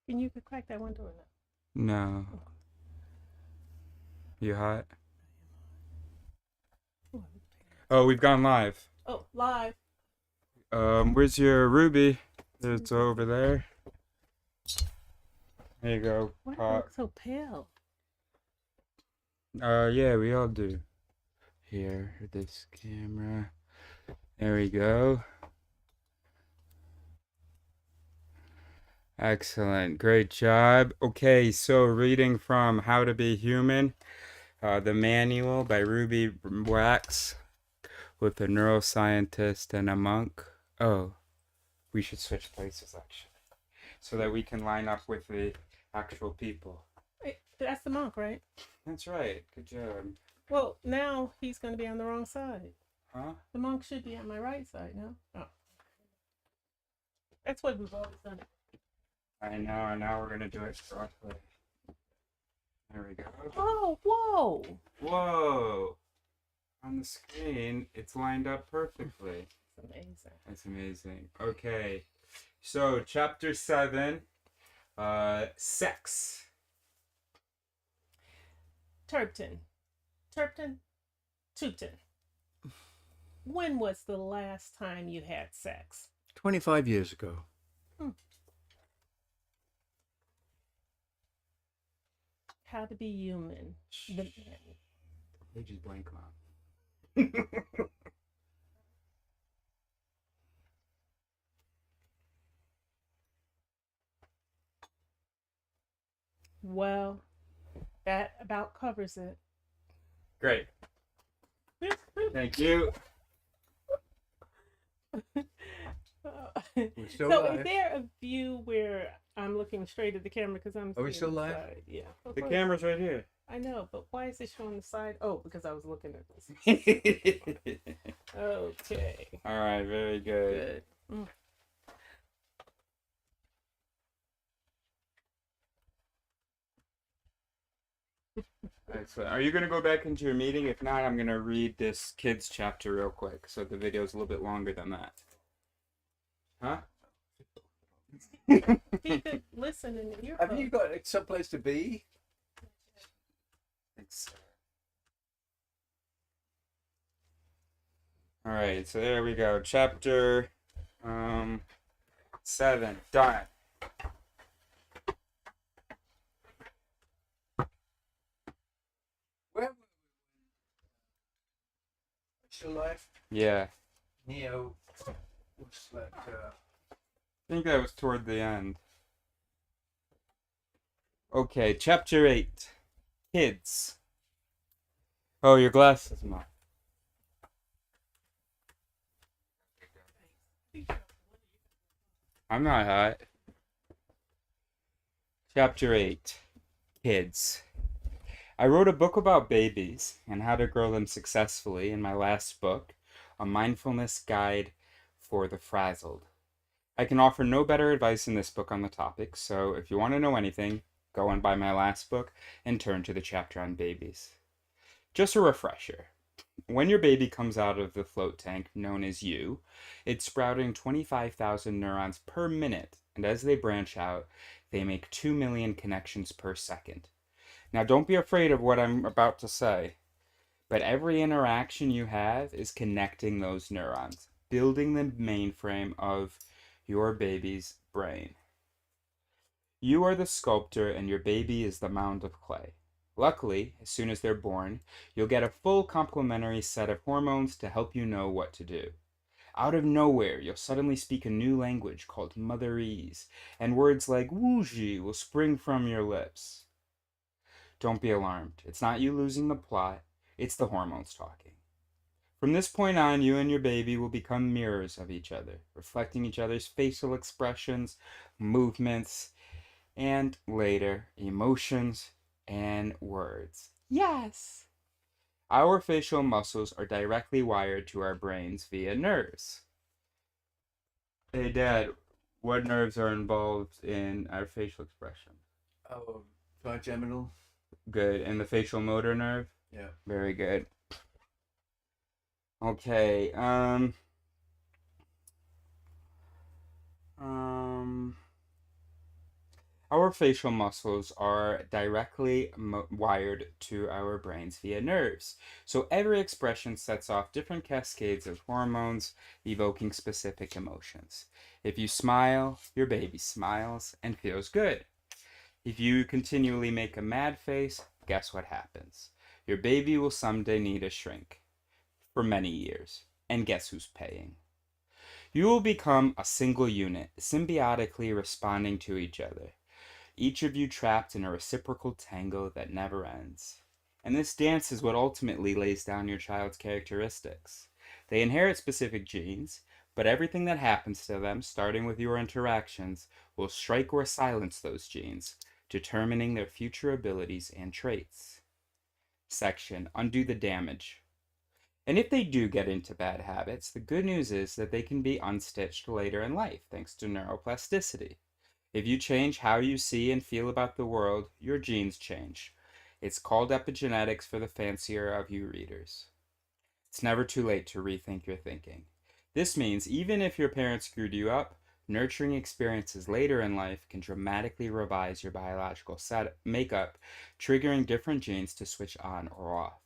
And you could crack that one door now. No. You hot? Oh, Oh, we've gone live. oh, live. Where's your Ruby? Where's It's over Ruby? there. There you go. Why do I Hot. look so pale? Yeah, we all do. Here, this camera. There we go. Excellent. Great job. Okay, so reading from How to Be Human, the manual by Ruby Wax with a neuroscientist and a monk. Oh, we should switch places actually, so that we can line up with the actual people. Wait, that's the monk, right? That's right. Good job. Well, now he's going to be on the wrong side. Huh? The monk should be on my right side now. Oh. That's what we've always done. I know, and now we're gonna do it correctly. There we go. Oh, whoa! Whoa! On the screen, it's lined up perfectly. It's amazing. That's amazing. Okay, so chapter 7, sex. Turpin. Turpin? Tupton. When was the last time you had sex? 25 years ago. How to be human. The Page is blank, Mom. Well, that about covers it. Great. Thank you. We're still So, live. is there a view where I'm looking straight at the camera because I'm? Are we seeing still the live? side? Yeah. The camera's right here. I know, but why is it showing the side? Oh, because I was looking at this. Okay. All right, very good. Good. Excellent. Are you going to go back into your meeting? If not, I'm going to read this kids chapter real quick, so the video's a little bit longer than that. Huh? He could listen in the earphone. Have you got someplace to be? Thanks. All right, so there we go. Chapter 7. Done. Where? Still live? Yeah. Neo. What's that? I think that was toward the end. Okay, chapter 8. Kids. Oh, your glasses, Mom. I'm not hot. Chapter 8. Kids. I wrote a book about babies and how to grow them successfully in my last book, A Mindfulness Guide for the Frazzled. I can offer no better advice in this book on the topic, so if you want to know anything, go and buy my last book and turn to the chapter on babies. Just a refresher. When your baby comes out of the float tank known as you, it's sprouting 25,000 neurons per minute, and as they branch out, they make 2 million connections per second. Now, don't be afraid of what I'm about to say, but every interaction you have is connecting those neurons, building the mainframe of your baby's brain. You are the sculptor, and your baby is the mound of clay. Luckily, as soon as they're born, you'll get a full complementary set of hormones to help you know what to do. Out of nowhere, you'll suddenly speak a new language called motherese, and words like wooji will spring from your lips. Don't be alarmed. It's not you losing the plot, it's the hormones talking. From this point on, you and your baby will become mirrors of each other, reflecting each other's facial expressions, movements, and later, emotions and words. Yes! Our facial muscles are directly wired to our brains via nerves. Hey, Dad, what nerves are involved in our facial expression? Oh, trigeminal. Good. And the facial motor nerve? Yeah. Very good. Okay, Our facial muscles are directly wired to our brains via nerves, so every expression sets off different cascades of hormones evoking specific emotions. If you smile, your baby smiles and feels good. If you continually make a mad face, guess what happens? Your baby will someday need a shrink for many years. And guess who's paying? You will become a single unit, symbiotically responding to each other, each of you trapped in a reciprocal tango that never ends. And this dance is what ultimately lays down your child's characteristics. They inherit specific genes, but everything that happens to them, starting with your interactions, will strike or silence those genes, determining their future abilities and traits. Section: Undo the damage. And if they do get into bad habits, the good news is that they can be unstitched later in life thanks to neuroplasticity. If you change how you see and feel about the world, your genes change. It's called epigenetics for the fancier of you readers. It's never too late to rethink your thinking. This means even if your parents screwed you up, nurturing experiences later in life can dramatically revise your biological makeup, triggering different genes to switch on or off.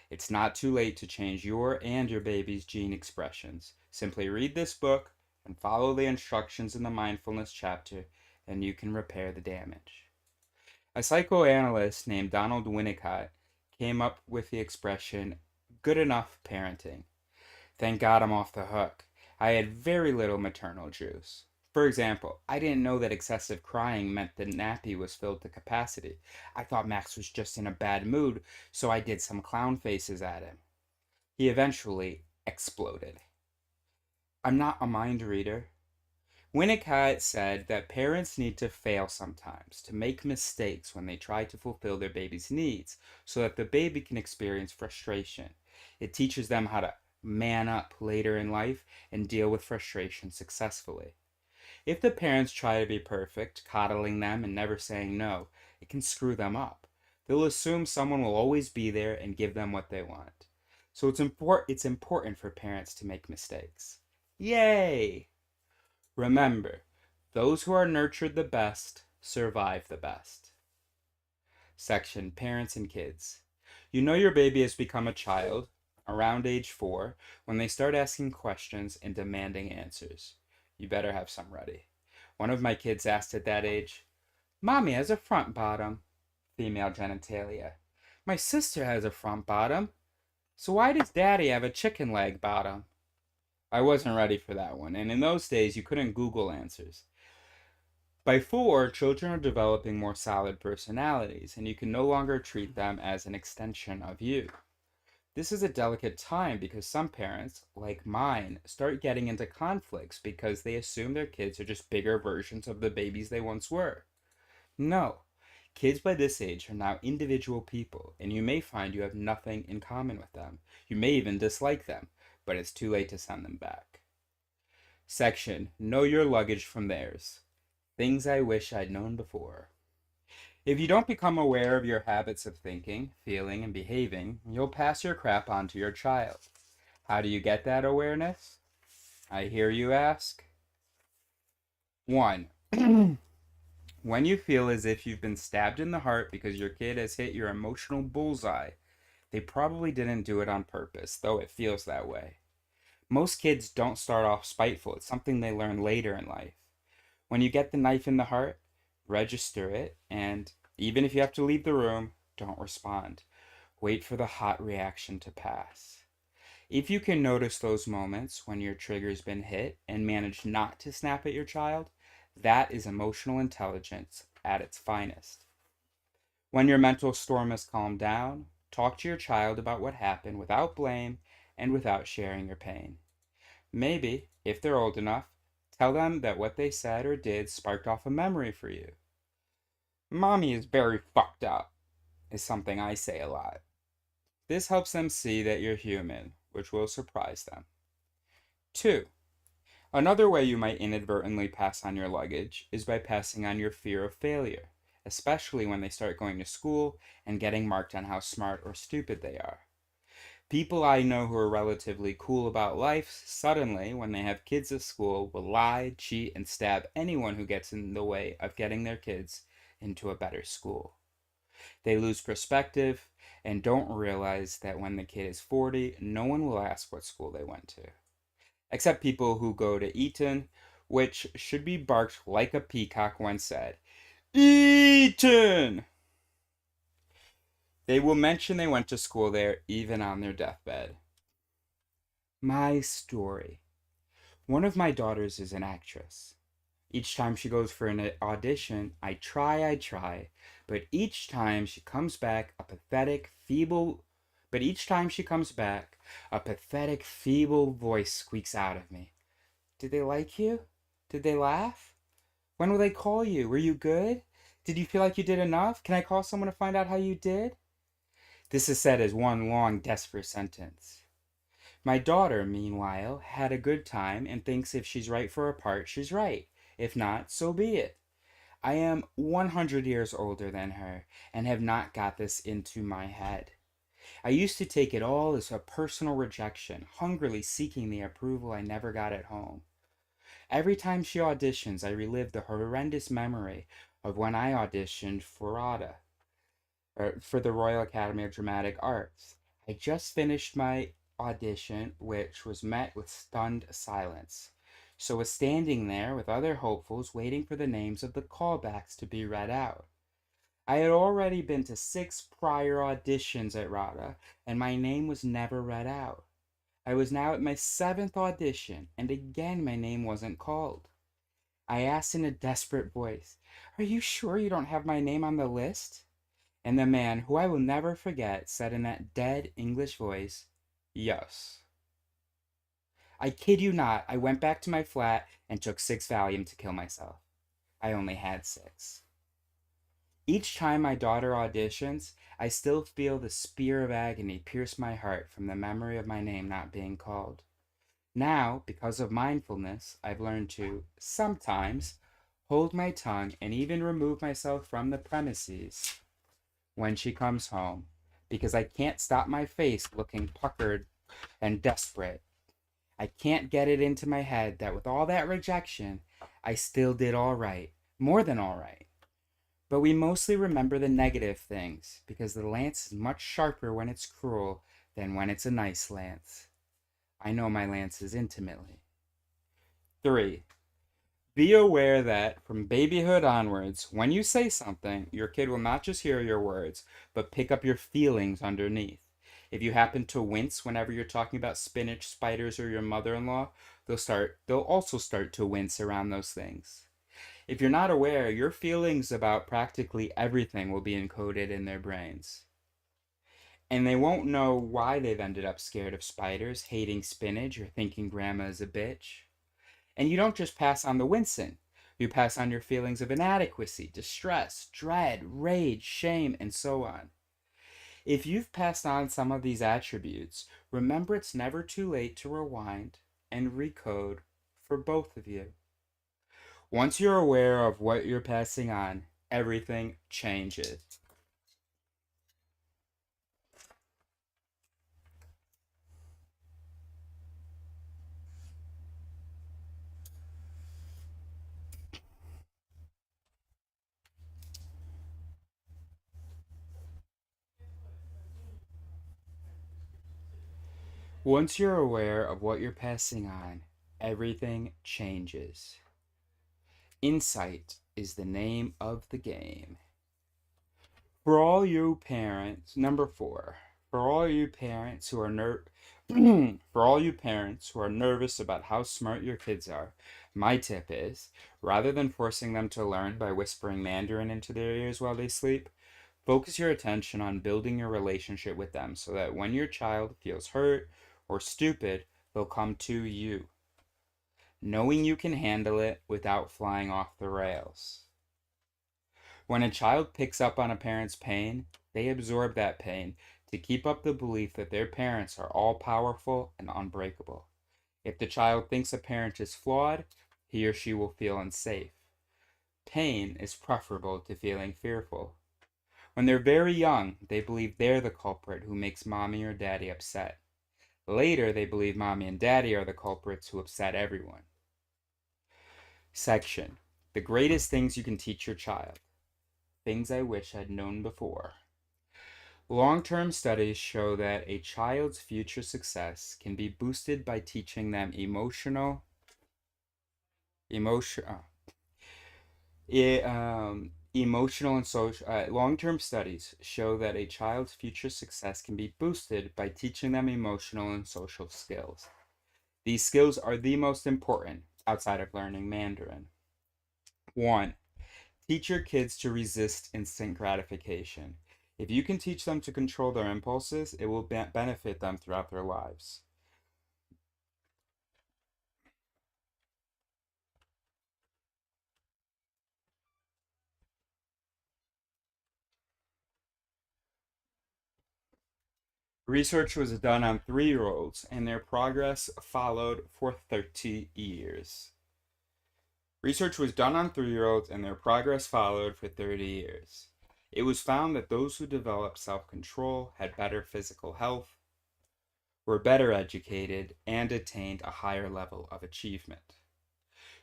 It's not too late to change your and your baby's gene expressions. Simply read this book and follow the instructions in the mindfulness chapter, and you can repair the damage. A psychoanalyst named Donald Winnicott came up with the expression, good enough parenting. Thank God I'm off the hook. I had very little maternal juice. For example, I didn't know that excessive crying meant the nappy was filled to capacity. I thought Max was just in a bad mood, so I did some clown faces at him. He eventually exploded. I'm not a mind reader. Winnicott said that parents need to fail sometimes, to make mistakes when they try to fulfill their baby's needs, so that the baby can experience frustration. It teaches them how to man up later in life and deal with frustration successfully. If the parents try to be perfect, coddling them and never saying no, it can screw them up. They'll assume someone will always be there and give them what they want. So it's important for parents to make mistakes. Yay! Remember, those who are nurtured the best survive the best. Section: Parents and Kids. You know your baby has become a child, around age 4, when they start asking questions and demanding answers. You better have some ready. One of my kids asked at that age, "Mommy has a front bottom," female genitalia. "My sister has a front bottom. So why does Daddy have a chicken leg bottom?" I wasn't ready for that one, and in those days you couldn't Google answers. By 4, children are developing more solid personalities, and you can no longer treat them as an extension of you. This is a delicate time because some parents, like mine, start getting into conflicts because they assume their kids are just bigger versions of the babies they once were. No. Kids by this age are now individual people, and you may find you have nothing in common with them. You may even dislike them, but it's too late to send them back. Section: Know your luggage from theirs. Things I wish I'd known before. If you don't become aware of your habits of thinking, feeling, and behaving, you'll pass your crap on to your child. How do you get that awareness? I hear you ask. 1. When you feel as if you've been stabbed in the heart because your kid has hit your emotional bullseye, they probably didn't do it on purpose, though it feels that way. Most kids don't start off spiteful. It's something they learn later in life. When you get the knife in the heart, register it, and even if you have to leave the room, don't respond. Wait for the hot reaction to pass. If you can notice those moments when your trigger's been hit and manage not to snap at your child, that is emotional intelligence at its finest. When your mental storm has calmed down, talk to your child about what happened without blame and without sharing your pain. Maybe, if they're old enough, tell them that what they said or did sparked off a memory for you. "Mommy is very fucked up," is something I say a lot. This helps them see that you're human, which will surprise them. 2. Another way you might inadvertently pass on your luggage is by passing on your fear of failure, especially when they start going to school and getting marked on how smart or stupid they are. People I know who are relatively cool about life suddenly, when they have kids at school, will lie, cheat, and stab anyone who gets in the way of getting their kids into a better school. They lose perspective and don't realize that when the kid is 40, no one will ask what school they went to. Except people who go to Eton, which should be barked like a peacock when said, Eton! They will mention they went to school there even on their deathbed. My story. One of my daughters is an actress. Each time she goes for an audition, I try, but each time she comes back a pathetic, feeble voice squeaks out of me. Did they like you? Did they laugh? When will they call you? Were you good? Did you feel like you did enough? Can I call someone to find out how you did? This is said as one long, desperate sentence. My daughter, meanwhile, had a good time and thinks if she's right for a part, she's right. If not, so be it. I am 100 years older than her and have not got this into my head. I used to take it all as a personal rejection, hungrily seeking the approval I never got at home. Every time she auditions, I relive the horrendous memory of when I auditioned for RADA, for the Royal Academy of Dramatic Arts. I just finished my audition, which was met with stunned silence. So was standing there with other hopefuls waiting for the names of the callbacks to be read out. I had already been to 6 prior auditions at RADA, and my name was never read out. I was now at my 7th audition, and again my name wasn't called. I asked in a desperate voice, "Are you sure you don't have my name on the list?" And the man, who I will never forget, said in that dead English voice, "Yes." I kid you not, I went back to my flat and took 6 Valium to kill myself. I only had 6. Each time my daughter auditions, I still feel the spear of agony pierce my heart from the memory of my name not being called. Now, because of mindfulness, I've learned to, sometimes, hold my tongue and even remove myself from the premises when she comes home, because I can't stop my face looking puckered and desperate. I can't get it into my head that with all that rejection, I still did all right, more than all right. But we mostly remember the negative things, because the lance is much sharper when it's cruel than when it's a nice lance. I know my lances intimately. 3. Be aware that, from babyhood onwards, when you say something, your kid will not just hear your words, but pick up your feelings underneath. If you happen to wince whenever you're talking about spinach, spiders, or your mother-in-law, they'll also start to wince around those things. If you're not aware, your feelings about practically everything will be encoded in their brains. And they won't know why they've ended up scared of spiders, hating spinach, or thinking grandma is a bitch. And you don't just pass on the wincing. You pass on your feelings of inadequacy, distress, dread, rage, shame, and so on. If you've passed on some of these attributes, remember it's never too late to rewind and recode for both of you. Once you're aware of what you're passing on, everything changes. Once you're aware of what you're passing on, everything changes. Insight is the name of the game. For all you parents, number 4, for all you parents who are for all you parents who are nervous about how smart your kids are, my tip is, rather than forcing them to learn by whispering Mandarin into their ears while they sleep, focus your attention on building your relationship with them so that when your child feels hurt or stupid, they'll come to you, knowing you can handle it without flying off the rails. When a child picks up on a parent's pain, they absorb that pain to keep up the belief that their parents are all-powerful and unbreakable. If the child thinks a parent is flawed, he or she will feel unsafe. Pain is preferable to feeling fearful. When they're very young, they believe they're the culprit who makes mommy or daddy upset. Later, they believe mommy and daddy are the culprits who upset everyone. Section: The greatest things you can teach your child. Things I wish I'd known before. Long-term studies show that a child's future success can be boosted by teaching them emotional and social. Long-term studies show that a child's future success can be boosted by teaching them emotional and social skills. These skills are the most important outside of learning Mandarin. 1. Teach your kids to resist instant gratification. If you can teach them to control their impulses, it will benefit them throughout their lives. Research was done on 3-year-olds, and their progress followed for 30 years. Research was done on 3-year-olds, and their progress followed for 30 years. It was found that those who developed self-control had better physical health, were better educated, and attained a higher level of achievement.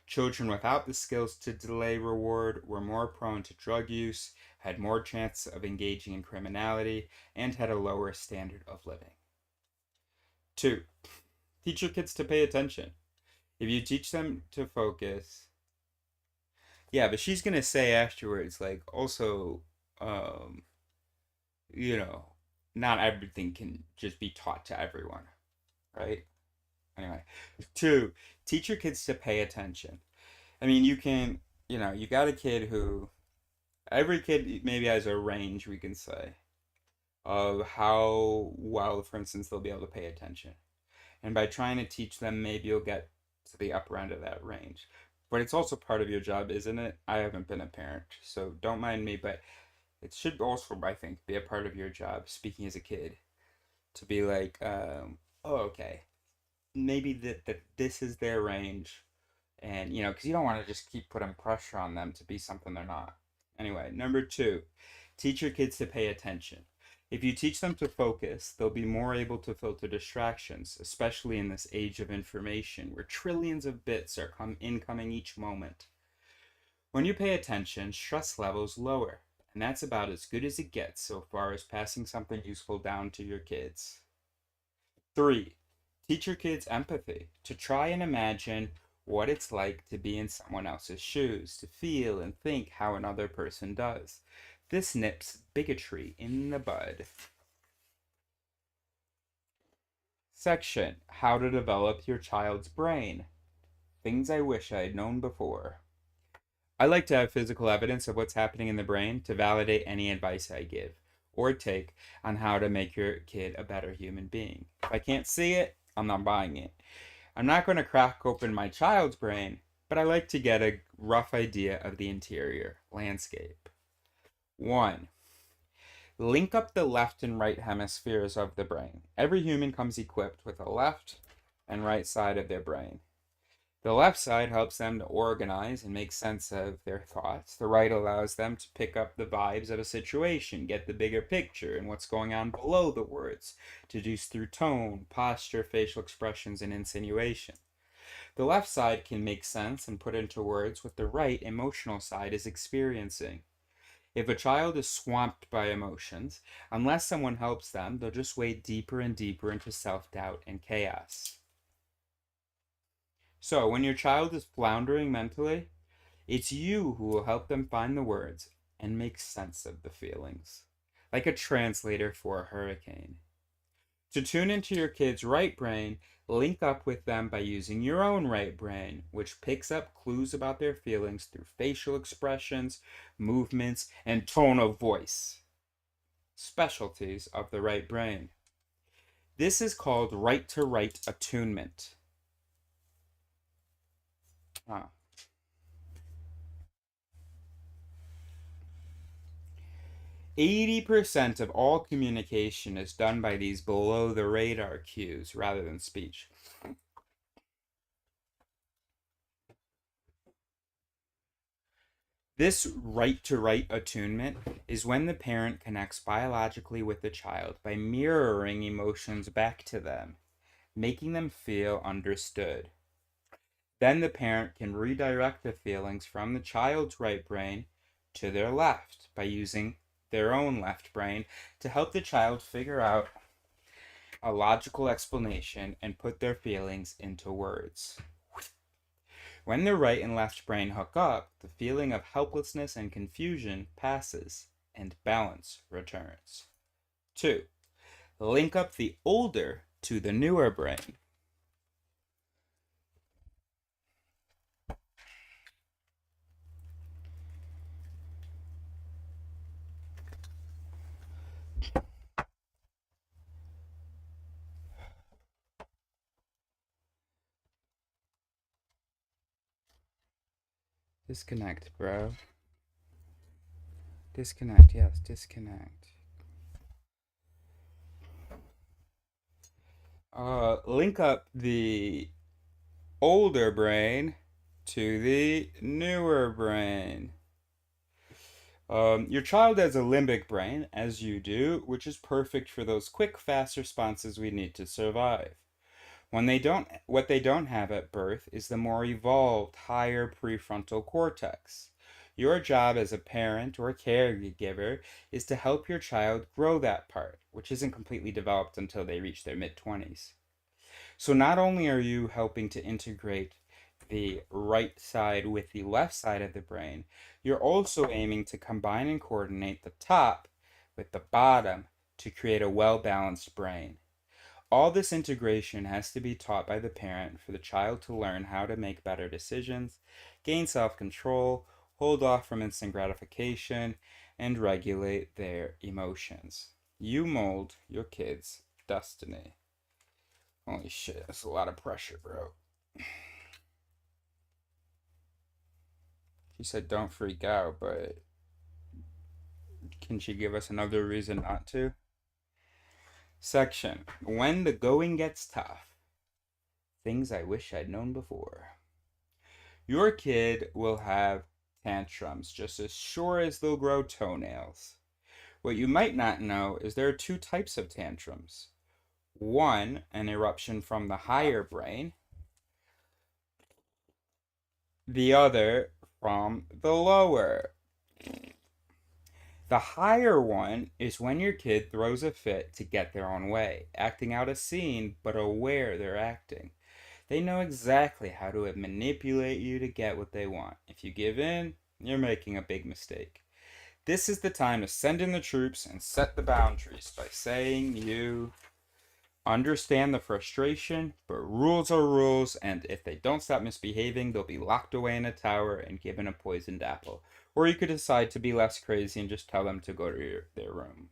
Children without the skills to delay reward were more prone to drug use, had more chance of engaging in criminality, and had a lower standard of living. 2. Teach your kids to pay attention. If you teach them to focus... Yeah, but she's going to say afterwards, like, also, not everything can just be taught to everyone, right? Anyway. 2, teach your kids to pay attention. I mean, you can, you got a kid who, every kid maybe has a range, we can say, of how well, for instance, they'll be able to pay attention. And by trying to teach them, maybe you'll get to the upper end of that range. But it's also part of your job, isn't it? I haven't been a parent, so don't mind me, but it should also, I think, be a part of your job, speaking as a kid, to be like, oh, okay, maybe that this is their range, and, because you don't want to just keep putting pressure on them to be something they're not. Anyway, number 2, teach your kids to pay attention. If you teach them to focus, they'll be more able to filter distractions, especially in this age of information where trillions of bits are incoming each moment. When you pay attention, stress levels lower, and that's about as good as it gets so far as passing something useful down to your kids. 3, teach your kids empathy, to try and imagine what it's like to be in someone else's shoes, to feel and think how another person does. This nips bigotry in the bud. Section: How to develop your child's brain. Things I wish I had known before. I like to have physical evidence of what's happening in the brain to validate any advice I give or take on how to make your kid a better human being. If I can't see it, I'm not buying it. I'm not going to crack open my child's brain, but I like to get a rough idea of the interior landscape. 1. Link up the left and right hemispheres of the brain. Every human comes equipped with a left and right side of their brain. The left side helps them to organize and make sense of their thoughts. The right allows them to pick up the vibes of a situation, get the bigger picture and what's going on below the words, deduce through tone, posture, facial expressions, and insinuation. The left side can make sense and put into words what the right emotional side is experiencing. If a child is swamped by emotions, unless someone helps them, they'll just wade deeper and deeper into self-doubt and chaos. So, when your child is floundering mentally, it's you who will help them find the words and make sense of the feelings, like a translator for a hurricane. To tune into your kid's right brain, link up with them by using your own right brain, which picks up clues about their feelings through facial expressions, movements, and tone of voice. Specialties of the right brain. This is called right-to-right attunement. 80% of all communication is done by these below-the-radar cues rather than speech. This right-to-right attunement is when the parent connects biologically with the child by mirroring emotions back to them, making them feel understood. Then the parent can redirect the feelings from the child's right brain to their left by using their own left brain to help the child figure out a logical explanation and put their feelings into words. When the right and left brain hook up, the feeling of helplessness and confusion passes and balance returns. 2. Link up the older to the newer brain. Disconnect, bro. Disconnect, yes, disconnect. Link up the older brain to the newer brain. Your child has a limbic brain, as you do, which is perfect for those quick, fast responses we need to survive. What they don't have at birth is the more evolved, higher prefrontal cortex. Your job as a parent or caregiver is to help your child grow that part, which isn't completely developed until they reach their mid-20s. So not only are you helping to integrate the right side with the left side of the brain, you're also aiming to combine and coordinate the top with the bottom to create a well-balanced brain. All this integration has to be taught by the parent for the child to learn how to make better decisions, gain self-control, hold off from instant gratification, and regulate their emotions. You mold your kid's destiny. Holy shit, that's a lot of pressure, bro. She said don't freak out, but can she give us another reason not to? Section, when the going gets tough. Things I wish I'd known before. Your kid will have tantrums just as sure as they'll grow toenails. What you might not know is there are 2 types of tantrums. One, an eruption from the higher brain. The other from the lower. The higher one is when your kid throws a fit to get their own way, acting out a scene but aware they're acting. They know exactly how to manipulate you to get what they want. If you give in, you're making a big mistake. This is the time to send in the troops and set the boundaries by saying you understand the frustration, but rules are rules, and if they don't stop misbehaving, they'll be locked away in a tower and given a poisoned apple. Or you could decide to be less crazy and just tell them to go to their room.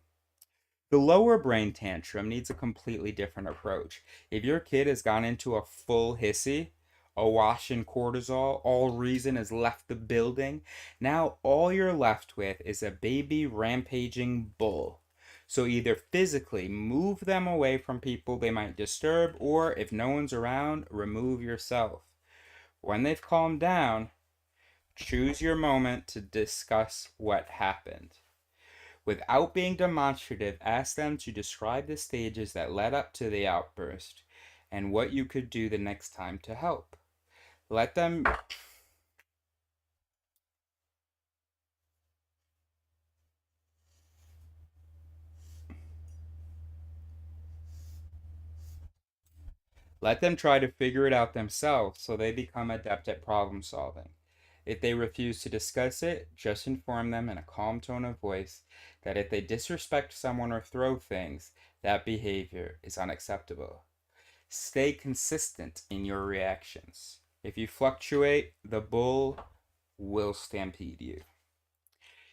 The lower brain tantrum needs a completely different approach. If your kid has gone into a full hissy, awash in cortisol, all reason has left the building, now all you're left with is a baby rampaging bull. So either physically move them away from people they might disturb, or if no one's around, remove yourself. When they've calmed down, choose your moment to discuss what happened. Without being demonstrative, ask them to describe the stages that led up to the outburst and what you could do the next time to help. Let them try to figure it out themselves so they become adept at problem solving. If they refuse to discuss it, just inform them in a calm tone of voice that if they disrespect someone or throw things, that behavior is unacceptable. Stay consistent in your reactions. If you fluctuate, the bull will stampede you.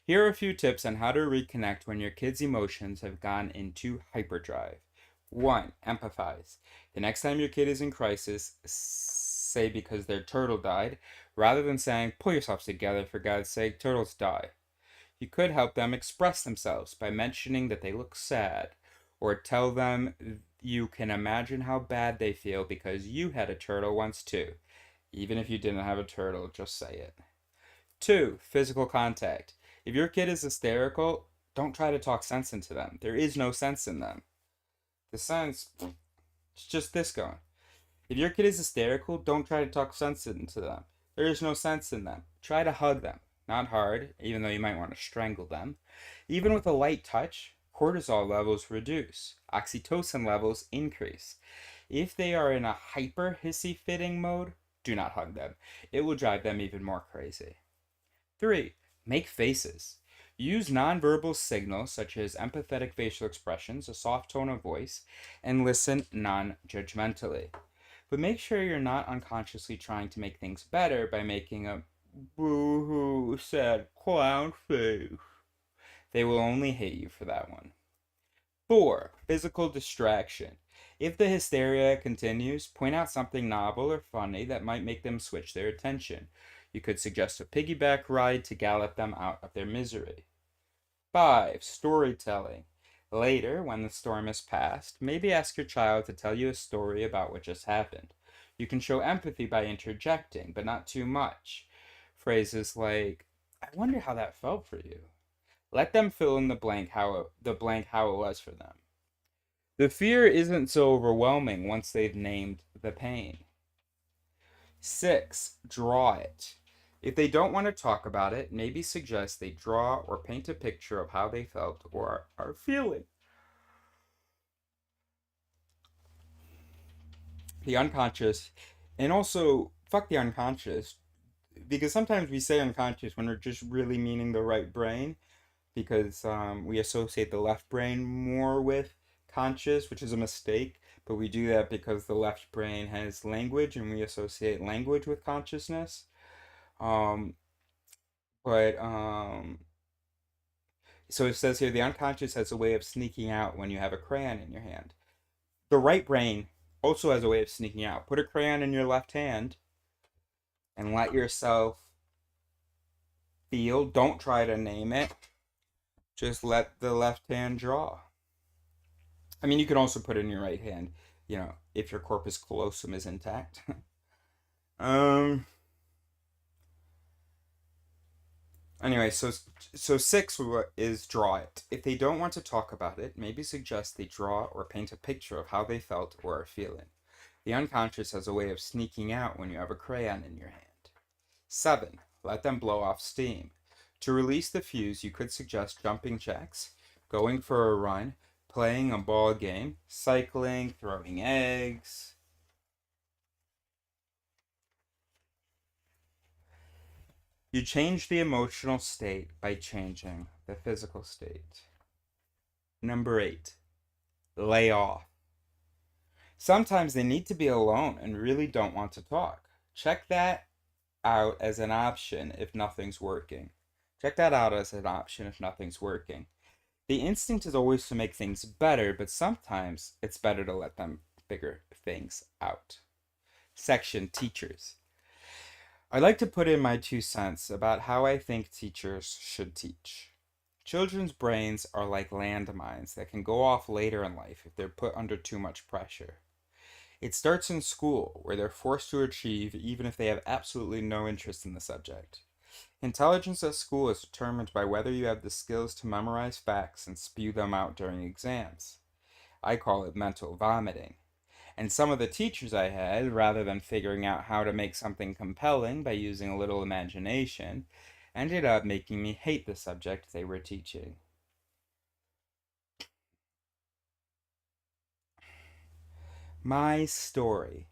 Here are a few tips on how to reconnect when your kid's emotions have gone into hyperdrive. 1. Empathize. The next time your kid is in crisis, say because their turtle died, rather than saying, pull yourselves together, for God's sake, turtles die. You could help them express themselves by mentioning that they look sad, or tell them you can imagine how bad they feel because you had a turtle once too. Even if you didn't have a turtle, just say it. 2, physical contact. If your kid is hysterical, don't try to talk sense into them. There is no sense in them. The sense, it's just this going. If your kid is hysterical, don't try to talk sense into them. There is no sense in them. Try to hug them. Not hard, even though you might want to strangle them. Even with a light touch, cortisol levels reduce. Oxytocin levels increase. If they are in a hyper hissy fitting mode, do not hug them. It will drive them even more crazy. 3. Make faces. Use nonverbal signals such as empathetic facial expressions, a soft tone of voice, and listen non-judgmentally. But make sure you're not unconsciously trying to make things better by making a boo-hoo sad clown face. They will only hate you for that one. 4. Physical distraction. If the hysteria continues, point out something novel or funny that might make them switch their attention. You could suggest a piggyback ride to gallop them out of their misery. 5. Storytelling. Later, when the storm has passed, maybe ask your child to tell you a story about what just happened. You can show empathy by interjecting, but not too much. Phrases like, "I wonder how that felt for you." Let them fill in the blank how it was for them. The fear isn't so overwhelming once they've named the pain. 6. Draw it. If they don't want to talk about it, maybe suggest they draw or paint a picture of how they felt or are feeling. The unconscious, and also fuck the unconscious, because sometimes we say unconscious when we're just really meaning the right brain, because we associate the left brain more with conscious, which is a mistake, but we do that because the left brain has language and we associate language with consciousness. Um, but So it says here the unconscious has a way of sneaking out when you have a crayon in your hand. The right brain also has a way of sneaking out. Put a crayon in your left hand and let yourself feel. Don't try to name it. Just let the left hand draw. I mean, you can also put it in your right hand, if your corpus callosum is intact. Anyway, so 6 is draw it. If they don't want to talk about it, maybe suggest they draw or paint a picture of how they felt or are feeling. The unconscious has a way of sneaking out when you have a crayon in your hand. 7. Let them blow off steam. To release the fuse, you could suggest jumping jacks, going for a run, playing a ball game, cycling, throwing eggs. You change the emotional state by changing the physical state. Number 8, lay off. Sometimes they need to be alone and really don't want to talk. Check that out as an option if nothing's working. The instinct is always to make things better, but sometimes it's better to let them figure things out. Section Teachers. I'd like to put in my 2 cents about how I think teachers should teach. Children's brains are like landmines that can go off later in life if they're put under too much pressure. It starts in school, where they're forced to achieve even if they have absolutely no interest in the subject. Intelligence at school is determined by whether you have the skills to memorize facts and spew them out during exams. I call it mental vomiting. And some of the teachers I had, rather than figuring out how to make something compelling by using a little imagination, ended up making me hate the subject they were teaching. My story.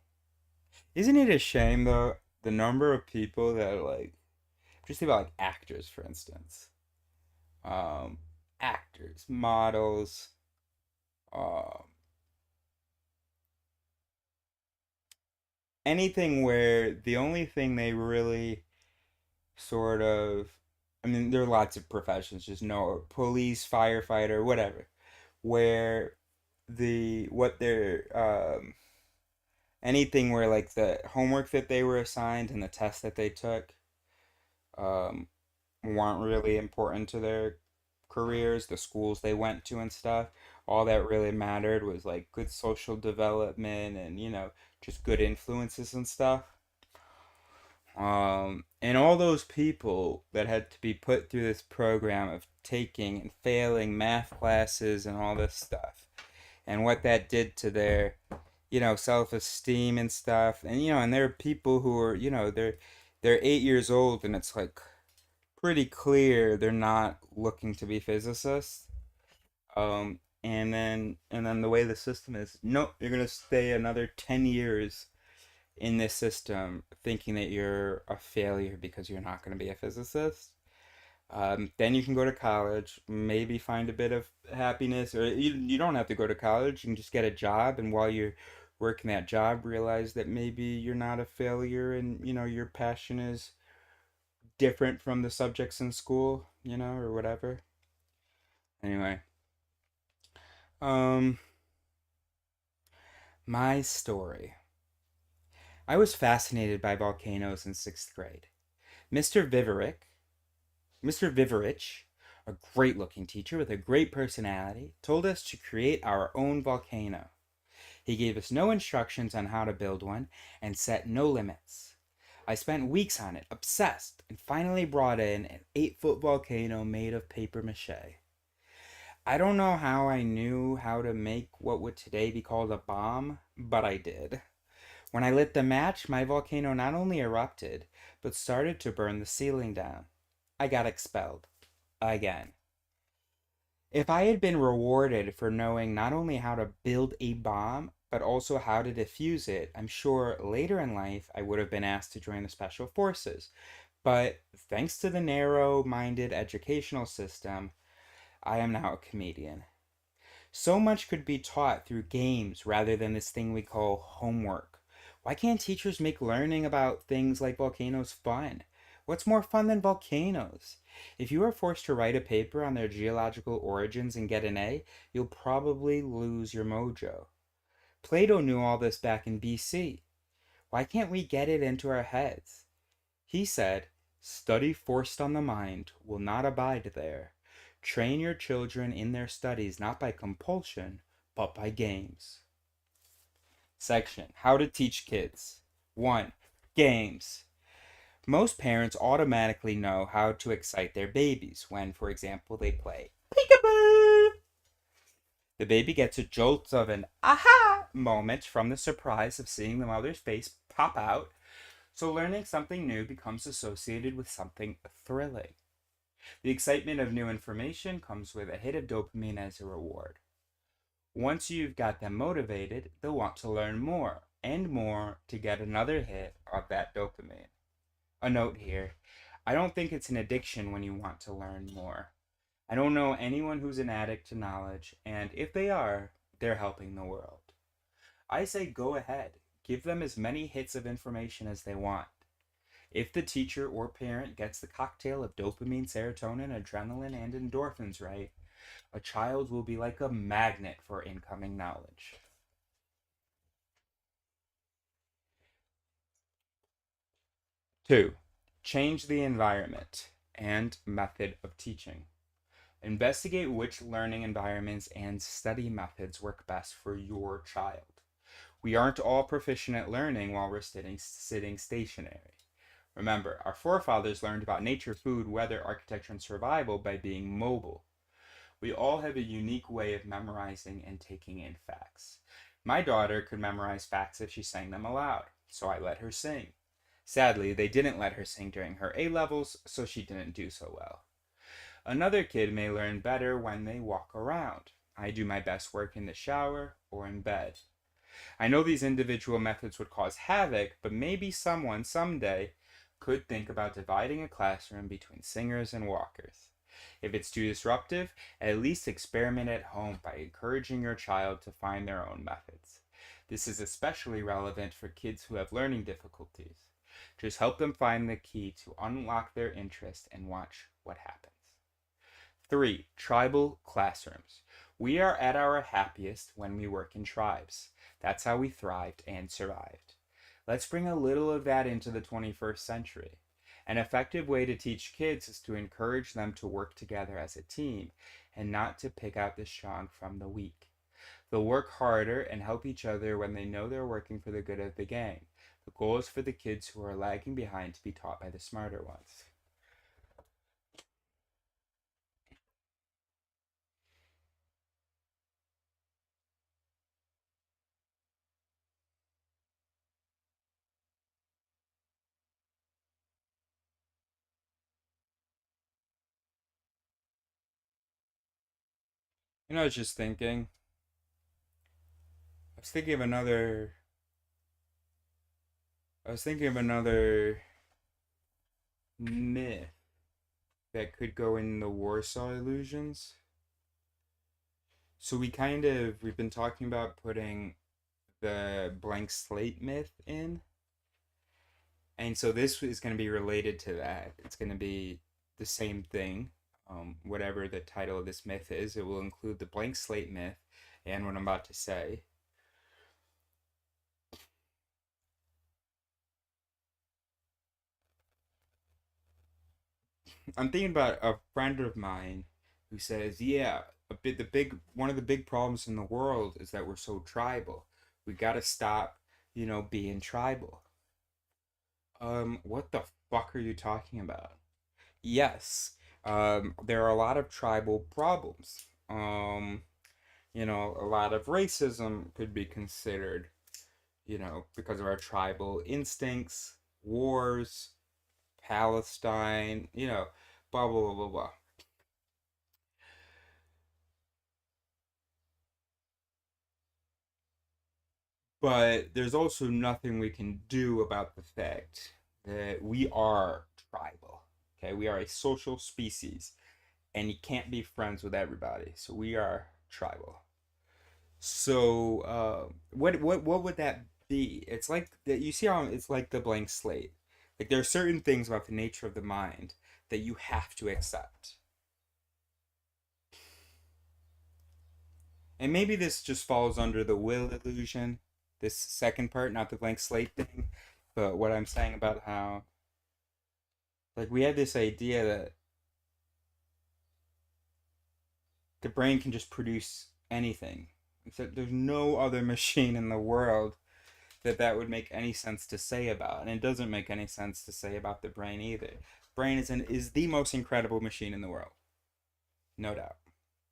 Isn't it a shame, though, the number of people that just think about actors, for instance. Actors, models, anything where the only thing they really there are lots of professions, just no police, firefighter, whatever, where anything where the homework that they were assigned and the test that they took weren't really important to their careers, the schools they went to and stuff. All that really mattered was good social development and just good influences and stuff. And all those people that had to be put through this program of taking and failing math classes and all this stuff, and what that did to their, self-esteem and stuff. And and there are people who are, they're 8 years old, and it's like pretty clear they're not looking to be physicists. And then the way the system is, no, you're gonna stay another 10 years in this system thinking that you're a failure because you're not going to be a physicist. Then you can go to college, maybe find a bit of happiness, or you don't have to go to college. You can just get a job, and while you're working that job, realize that maybe you're not a failure, and your passion is different from the subjects in school, or whatever. Anyway, um, my story. I was fascinated by volcanoes in sixth grade. Mr. Viverick Mr. Viverich, a great looking teacher with a great personality, told us to create our own volcano. He gave us no instructions on how to build one and set no limits. I spent weeks on it, obsessed, and finally brought in an 8-foot volcano made of paper mache. I don't know how I knew how to make what would today be called a bomb, but I did. When I lit the match, my volcano not only erupted, but started to burn the ceiling down. I got expelled. Again. If I had been rewarded for knowing not only how to build a bomb, but also how to defuse it, I'm sure later in life I would have been asked to join the Special Forces. But thanks to the narrow-minded educational system, I am now a comedian. So much could be taught through games rather than this thing we call homework. Why can't teachers make learning about things like volcanoes fun? What's more fun than volcanoes? If you are forced to write a paper on their geological origins and get an A, you'll probably lose your mojo. Plato knew all this back in BC. Why can't we get it into our heads? He said, "Study forced on the mind will not abide there. Train your children in their studies not by compulsion, but by games." Section: How to teach kids. 1. Games. Most parents automatically know how to excite their babies when, for example, they play peekaboo. The baby gets a jolt of an aha moment from the surprise of seeing the mother's face pop out, so learning something new becomes associated with something thrilling. The excitement of new information comes with a hit of dopamine as a reward. Once you've got them motivated, they'll want to learn more and more to get another hit of that dopamine. A note here: I don't think it's an addiction when you want to learn more. I don't know anyone who's an addict to knowledge, and if they are, they're helping the world. I say go ahead, give them as many hits of information as they want. If the teacher or parent gets the cocktail of dopamine, serotonin, adrenaline, and endorphins right, a child will be like a magnet for incoming knowledge. 2. Change the environment and method of teaching. Investigate which learning environments and study methods work best for your child. We aren't all proficient at learning while we're sitting stationary. Remember, our forefathers learned about nature, food, weather, architecture, and survival by being mobile. We all have a unique way of memorizing and taking in facts. My daughter could memorize facts if she sang them aloud, so I let her sing. Sadly, they didn't let her sing during her A-levels, so she didn't do so well. Another kid may learn better when they walk around. I do my best work in the shower or in bed. I know these individual methods would cause havoc, but maybe someone someday could think about dividing a classroom between singers and walkers. If it's too disruptive, at least experiment at home by encouraging your child to find their own methods. This is especially relevant for kids who have learning difficulties. Just help them find the key to unlock their interest and watch what happens. 3. Tribal classrooms. We are at our happiest when we work in tribes. That's how we thrived and survived. Let's bring a little of that into the 21st century. An effective way to teach kids is to encourage them to work together as a team and not to pick out the strong from the weak. They'll work harder and help each other when they know they're working for the good of the gang. The goal is for the kids who are lagging behind to be taught by the smarter ones. I was just thinking. I was thinking of another. I was thinking of another myth that could go in the Warsaw Illusions. So we've been talking about putting the blank slate myth in. And so this is going to be related to that. It's going to be the same thing. Whatever the title of this myth is, it will include the blank slate myth and what I'm about to say. I'm thinking about a friend of mine who says, "Yeah, one of the big problems in the world is that we're so tribal. We got to stop, being tribal." What the fuck are you talking about? Yes, there are a lot of tribal problems. A lot of racism could be considered, because of our tribal instincts, wars, Palestine, blah, blah, blah, blah, blah. But there's also nothing we can do about the fact that we are tribal. Okay, we are a social species, and you can't be friends with everybody. So we are tribal. So what would that be? It's like that. You see how it's like the blank slate. Like there are certain things about the nature of the mind that you have to accept. And maybe this just falls under the will illusion, this second part, not the blank slate thing. But what I'm saying about how, like, we have this idea that the brain can just produce anything. Except there's no other machine in the world that would make any sense to say about. And it doesn't make any sense to say about the brain either. Brain is the most incredible machine in the world. No doubt.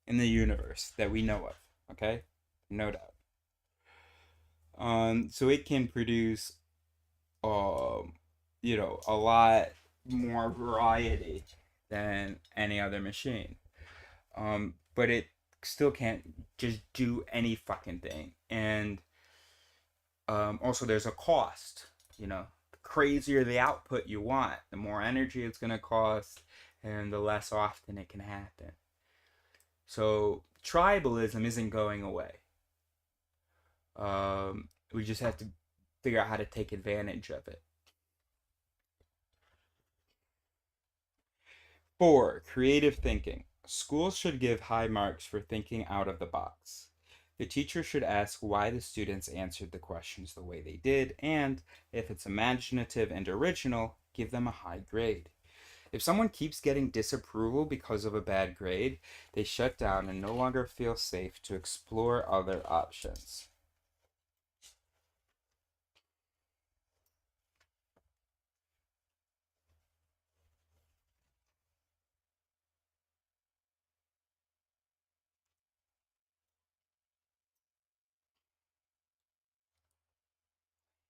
In the universe that we know of. Okay? No doubt. So it can produce, a lot more variety than any other machine. But it still can't just do any fucking thing. And also, there's a cost. The crazier the output you want, the more energy it's going to cost, and the less often it can happen. So tribalism isn't going away. We just have to figure out how to take advantage of it. 4. Creative thinking. Schools should give high marks for thinking out of the box. The teacher should ask why the students answered the questions the way they did, and if it's imaginative and original, give them a high grade. If someone keeps getting disapproval because of a bad grade, they shut down and no longer feel safe to explore other options.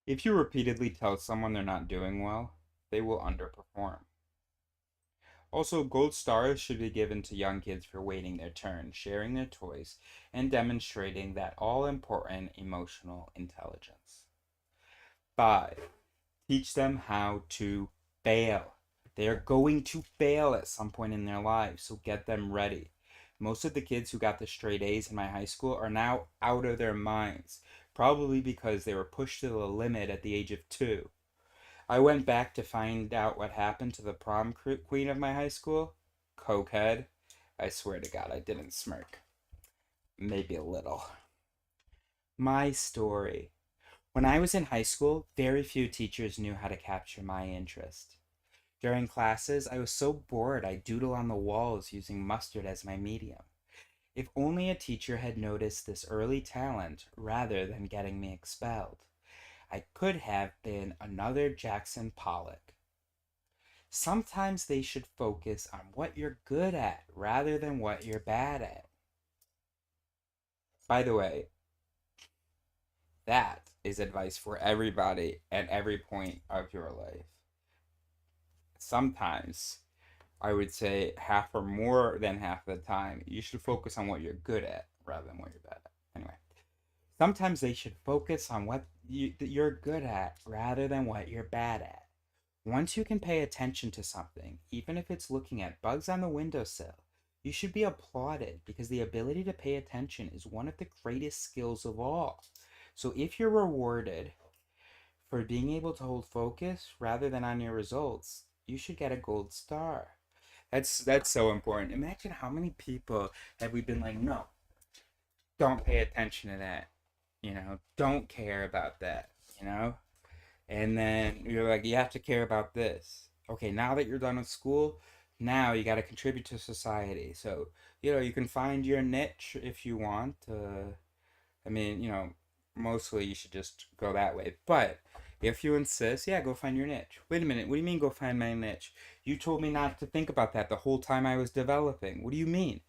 If you repeatedly tell someone they're not doing well, they will underperform. Also, gold stars should be given to young kids for waiting their turn, sharing their toys, and demonstrating that all important emotional intelligence. 5. Teach them how to fail. They are going to fail at some point in their lives, so get them ready. Most of the kids who got the straight A's in my high school are now out of their minds, probably because they were pushed to the limit at the age of 2. I went back to find out what happened to the prom queen of my high school. Cokehead. I swear to God, I didn't smirk. Maybe a little. My story. When I was in high school, very few teachers knew how to capture my interest. During classes, I was so bored I'd doodle on the walls using mustard as my medium. If only a teacher had noticed this early talent rather than getting me expelled. I could have been another Jackson Pollock. Sometimes they should focus on what you're good at rather than what you're bad at. By the way, that is advice for everybody at every point of your life. Sometimes, I would say half or more than half of the time, you should focus on what you're good at rather than what you're bad at. Anyway, sometimes they should focus on what you're good at rather than what you're bad at. Once you can pay attention to something, even if it's looking at bugs on the windowsill, you should be applauded because the ability to pay attention is one of the greatest skills of all. So if you're rewarded for being able to hold focus rather than on your results, you should get a gold star. That's so important. Imagine how many people have we been like, no, don't pay attention to that. Don't care about that. And then you're like, you have to care about this. Okay, now that you're done with school, now you got to contribute to society. So, you can find your niche if you want. I mean, mostly you should just go that way. But if you insist, yeah, go find your niche. Wait a minute, what do you mean go find my niche? You told me not to think about that the whole time I was developing. What do you mean?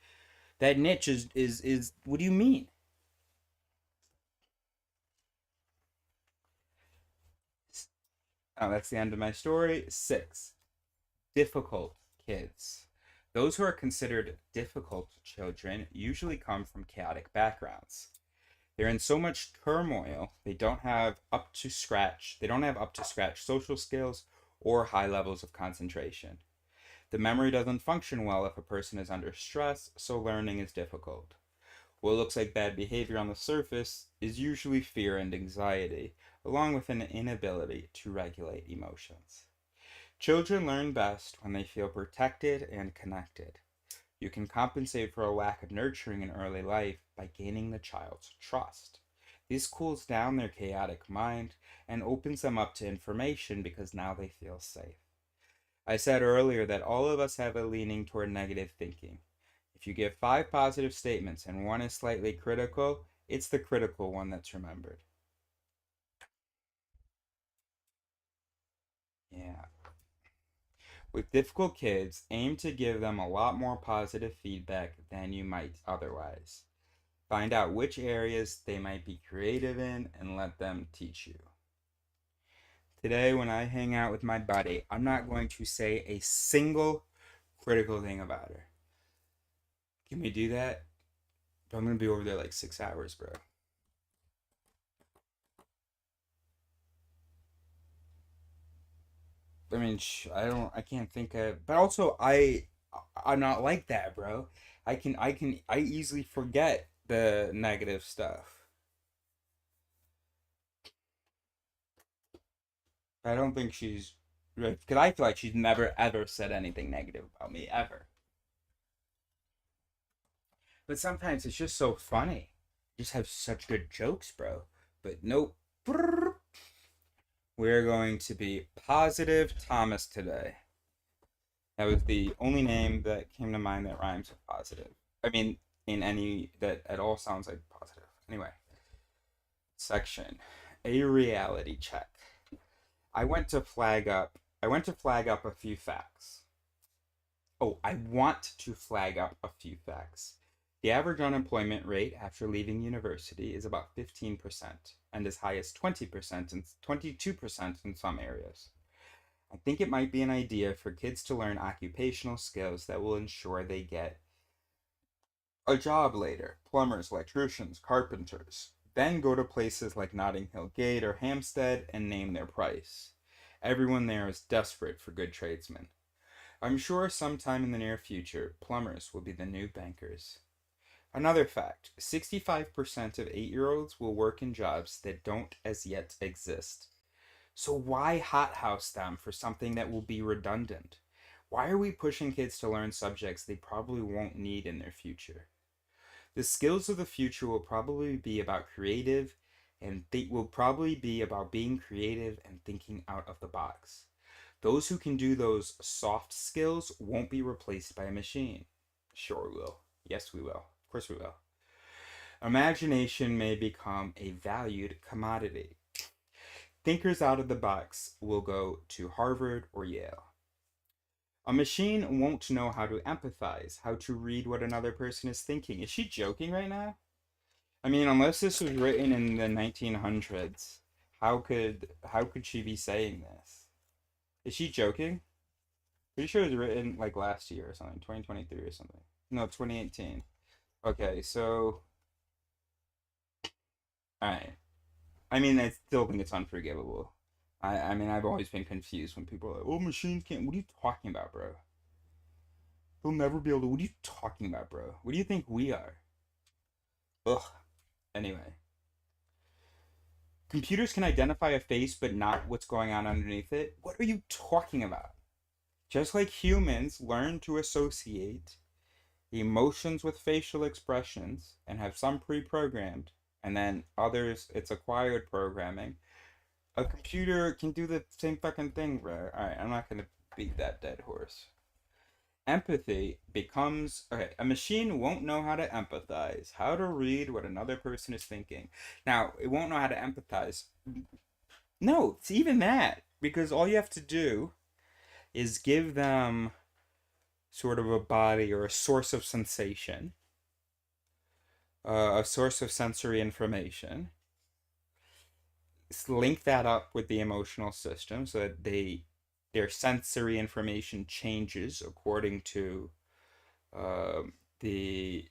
That niche is what do you mean? Oh, that's the end of my story. 6. Difficult kids. Those who are considered difficult children usually come from chaotic backgrounds. They're in so much turmoil, they don't have up to scratch social skills or high levels of concentration. The memory doesn't function well if a person is under stress, so learning is difficult. What looks like bad behavior on the surface is usually fear and anxiety, along with an inability to regulate emotions. Children learn best when they feel protected and connected. You can compensate for a lack of nurturing in early life by gaining the child's trust. This cools down their chaotic mind and opens them up to information because now they feel safe. I said earlier that all of us have a leaning toward negative thinking. If you give 5 positive statements and one is slightly critical, it's the critical one that's remembered. Yeah. With difficult kids, aim to give them a lot more positive feedback than you might otherwise. Find out which areas they might be creative in and let them teach you. Today, when I hang out with my buddy, I'm not going to say a single critical thing about her. Can we do that? But I'm going to be over there like 6 hours, bro. I mean, I can't think of, but also I'm not like that, bro. I easily forget the negative stuff. I don't think she's, because I feel like she's never ever said anything negative about me, ever. But sometimes it's just so funny. You just have such good jokes, bro. But nope. We're going to be Positive Thomas today. That was the only name that came to mind that rhymes with positive. I mean, in any that at all sounds like positive. Anyway, section a reality check. I went to flag up a few facts. Oh, I want to flag up a few facts. The average unemployment rate after leaving university is about 15% and as high as 20% and 22% in some areas. I think it might be an idea for kids to learn occupational skills that will ensure they get a job later. Plumbers, electricians, carpenters. Then go to places like Notting Hill Gate or Hampstead and name their price. Everyone there is desperate for good tradesmen. I'm sure sometime in the near future, plumbers will be the new bankers. Another fact, 65% of 8-year-olds will work in jobs that don't as yet exist. So why hothouse them for something that will be redundant? Why are we pushing kids to learn subjects they probably won't need in their future? The skills of the future will probably be about being creative and thinking out of the box. Those who can do those soft skills won't be replaced by a machine. Sure we will. Yes, we will. Of course we will. Imagination may become a valued commodity. Thinkers out of the box will go to Harvard or Yale. A machine won't know how to empathize, how to read what another person is thinking. Is she joking right now? I mean, unless this was written in the 1900s, how could she be saying this? Is she joking? Pretty sure it was written like last year or something, 2023 or something. No, 2018. Okay, so alright. I mean, I still think it's unforgivable. I mean, I've always been confused when people are like, "Oh, machines can't." What are you talking about, bro? They'll never be able to. What are you talking about, bro? What do you think we are? Ugh. Anyway, computers can identify a face, but not what's going on underneath it. What are you talking about? Just like humans learn to associate emotions with facial expressions and have some pre-programmed, and then others it's acquired programming. A computer can do the same fucking thing, bro. Alright, I'm not gonna beat that dead horse. Empathy becomes okay. A machine won't know how to empathize, how to read what another person is thinking. Now, it won't know how to empathize. No, it's even that. Because all you have to do is give them sort of a body or a source of sensation, a source of sensory information. Link that up with the emotional system so that their sensory information changes uh, the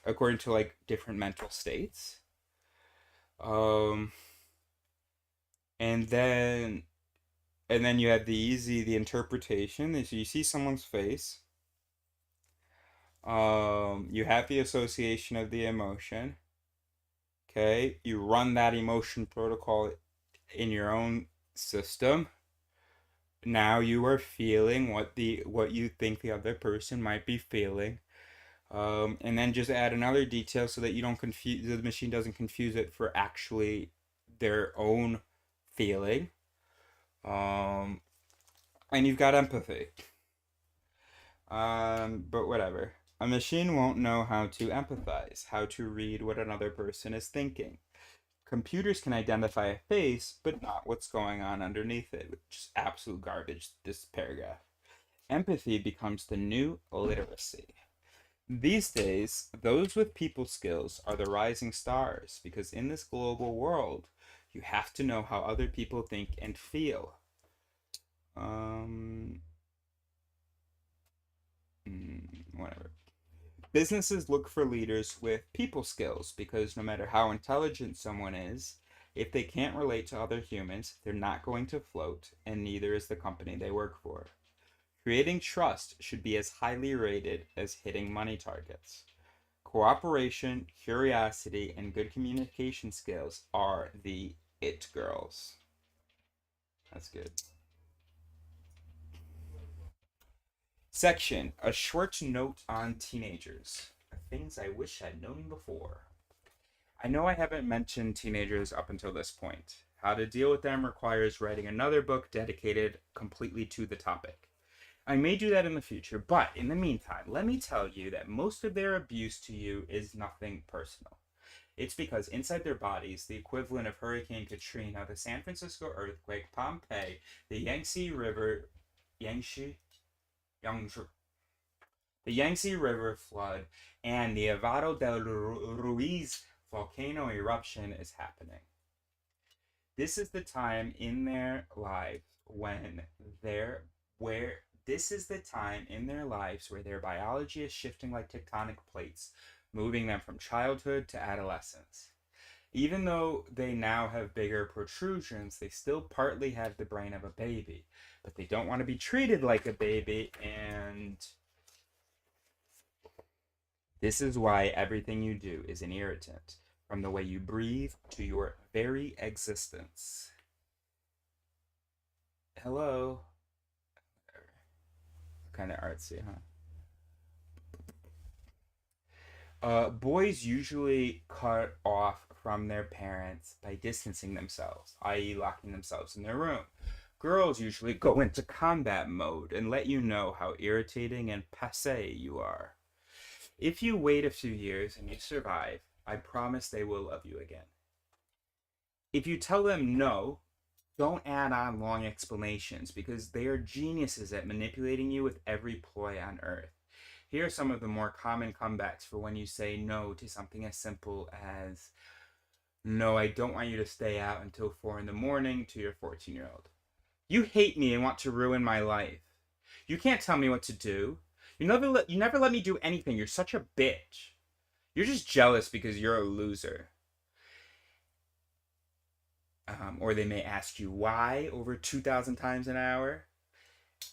according to like different mental states. Um, and then you have the interpretation. So you see someone's face. You have the association of the emotion. Okay, you run that emotion protocol in your own system. Now you are feeling what you think the other person might be feeling. And then just add another detail so that you don't confuse the machine doesn't confuse it for actually their own feeling. And you've got empathy. But whatever. A machine won't know how to empathize, how to read what another person is thinking. Computers can identify a face, but not what's going on underneath it, which is absolute garbage, this paragraph. Empathy becomes the new literacy. These days, those with people skills are the rising stars because in this global world, you have to know how other people think and feel. Whatever. Businesses look for leaders with people skills because no matter how intelligent someone is, if they can't relate to other humans, they're not going to float, and neither is the company they work for. Creating trust should be as highly rated as hitting money targets. Cooperation, curiosity, and good communication skills are the it girls. That's good. Section, a short note on teenagers. Things I wish I'd known before. I know I haven't mentioned teenagers up until this point. How to deal with them requires writing another book dedicated completely to the topic. I may do that in the future, but in the meantime, let me tell you that most of their abuse to you is nothing personal. It's because inside their bodies, the equivalent of Hurricane Katrina, the San Francisco earthquake, Pompeii, the Yangtze River, the Yangtze River flood, and the Nevado del Ruiz volcano eruption is happening. This is the time in their lives where their biology is shifting like tectonic plates, moving them from childhood to adolescence. Even though they now have bigger protrusions, they still partly have the brain of a baby, but they don't want to be treated like a baby, and this is why everything you do is an irritant, from the way you breathe to your very existence. Hello? Kind of artsy, huh? Boys usually cut off from their parents by distancing themselves, i.e., locking themselves in their room. Girls usually go into combat mode and let you know how irritating and passé you are. If you wait a few years and you survive, I promise they will love you again. if you tell them no, don't add on long explanations because they are geniuses at manipulating you with every ploy on earth. Here are some of the more common comebacks for when you say no to something as simple as, no, I don't want you to stay out until 4 in the morning to your 14-year-old. You hate me and want to ruin my life. You can't tell me what to do. You never let me do anything. You're such a bitch. You're just jealous because you're a loser. Or they may ask you why over 2,000 times an hour.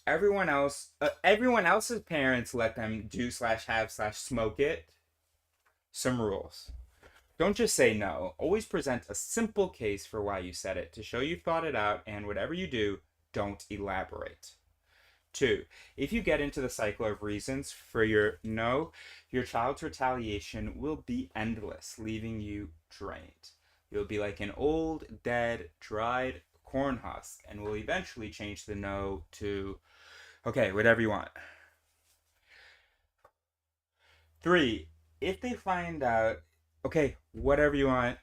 Everyone else's parents let them do/have/smoke it. Some rules. Don't just say no. Always present a simple case for why you said it to show you thought it out, and whatever you do, don't elaborate. 2. If you get into the cycle of reasons for your no, your child's retaliation will be endless, leaving you drained. You'll be like an old, dead, dried corn husk, and will eventually change the no to, okay, whatever you want. 3. If they find out, okay, whatever you want.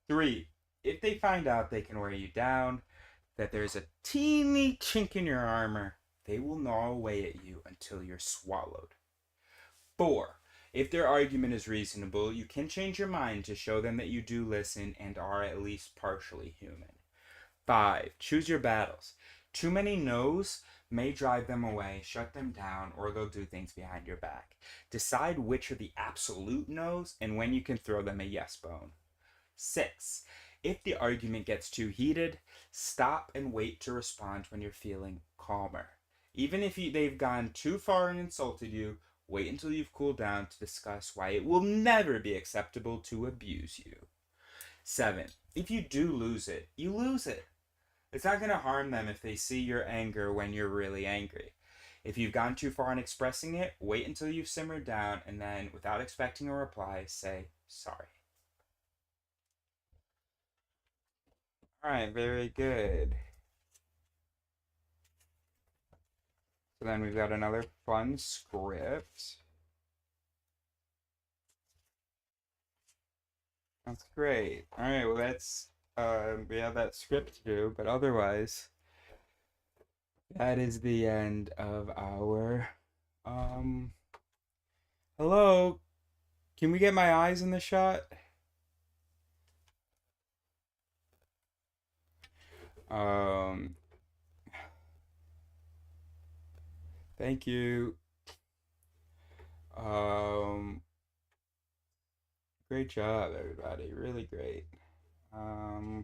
3. If they find out they can wear you down, that there's a teeny chink in your armor, they will gnaw away at you until you're swallowed. 4. If their argument is reasonable, you can change your mind to show them that you do listen and are at least partially human. 5. Choose your battles. Too many no's may drive them away, shut them down, or they'll do things behind your back. Decide which are the absolute no's and when you can throw them a yes bone. 6. If the argument gets too heated, stop and wait to respond when you're feeling calmer. Even if they've gone too far and insulted you, wait until you've cooled down to discuss why it will never be acceptable to abuse you. 7. If you do lose it, you lose it. It's not going to harm them if they see your anger when you're really angry. If you've gone too far in expressing it, wait until you've simmered down and then, without expecting a reply, say sorry. Alright, very good. So then we've got another fun script. That's great. Alright, well that's, we have that script to do, but otherwise, that is the end of our, hello? Can we get my eyes in the shot? Thank you. Great job, everybody. Really great. Oh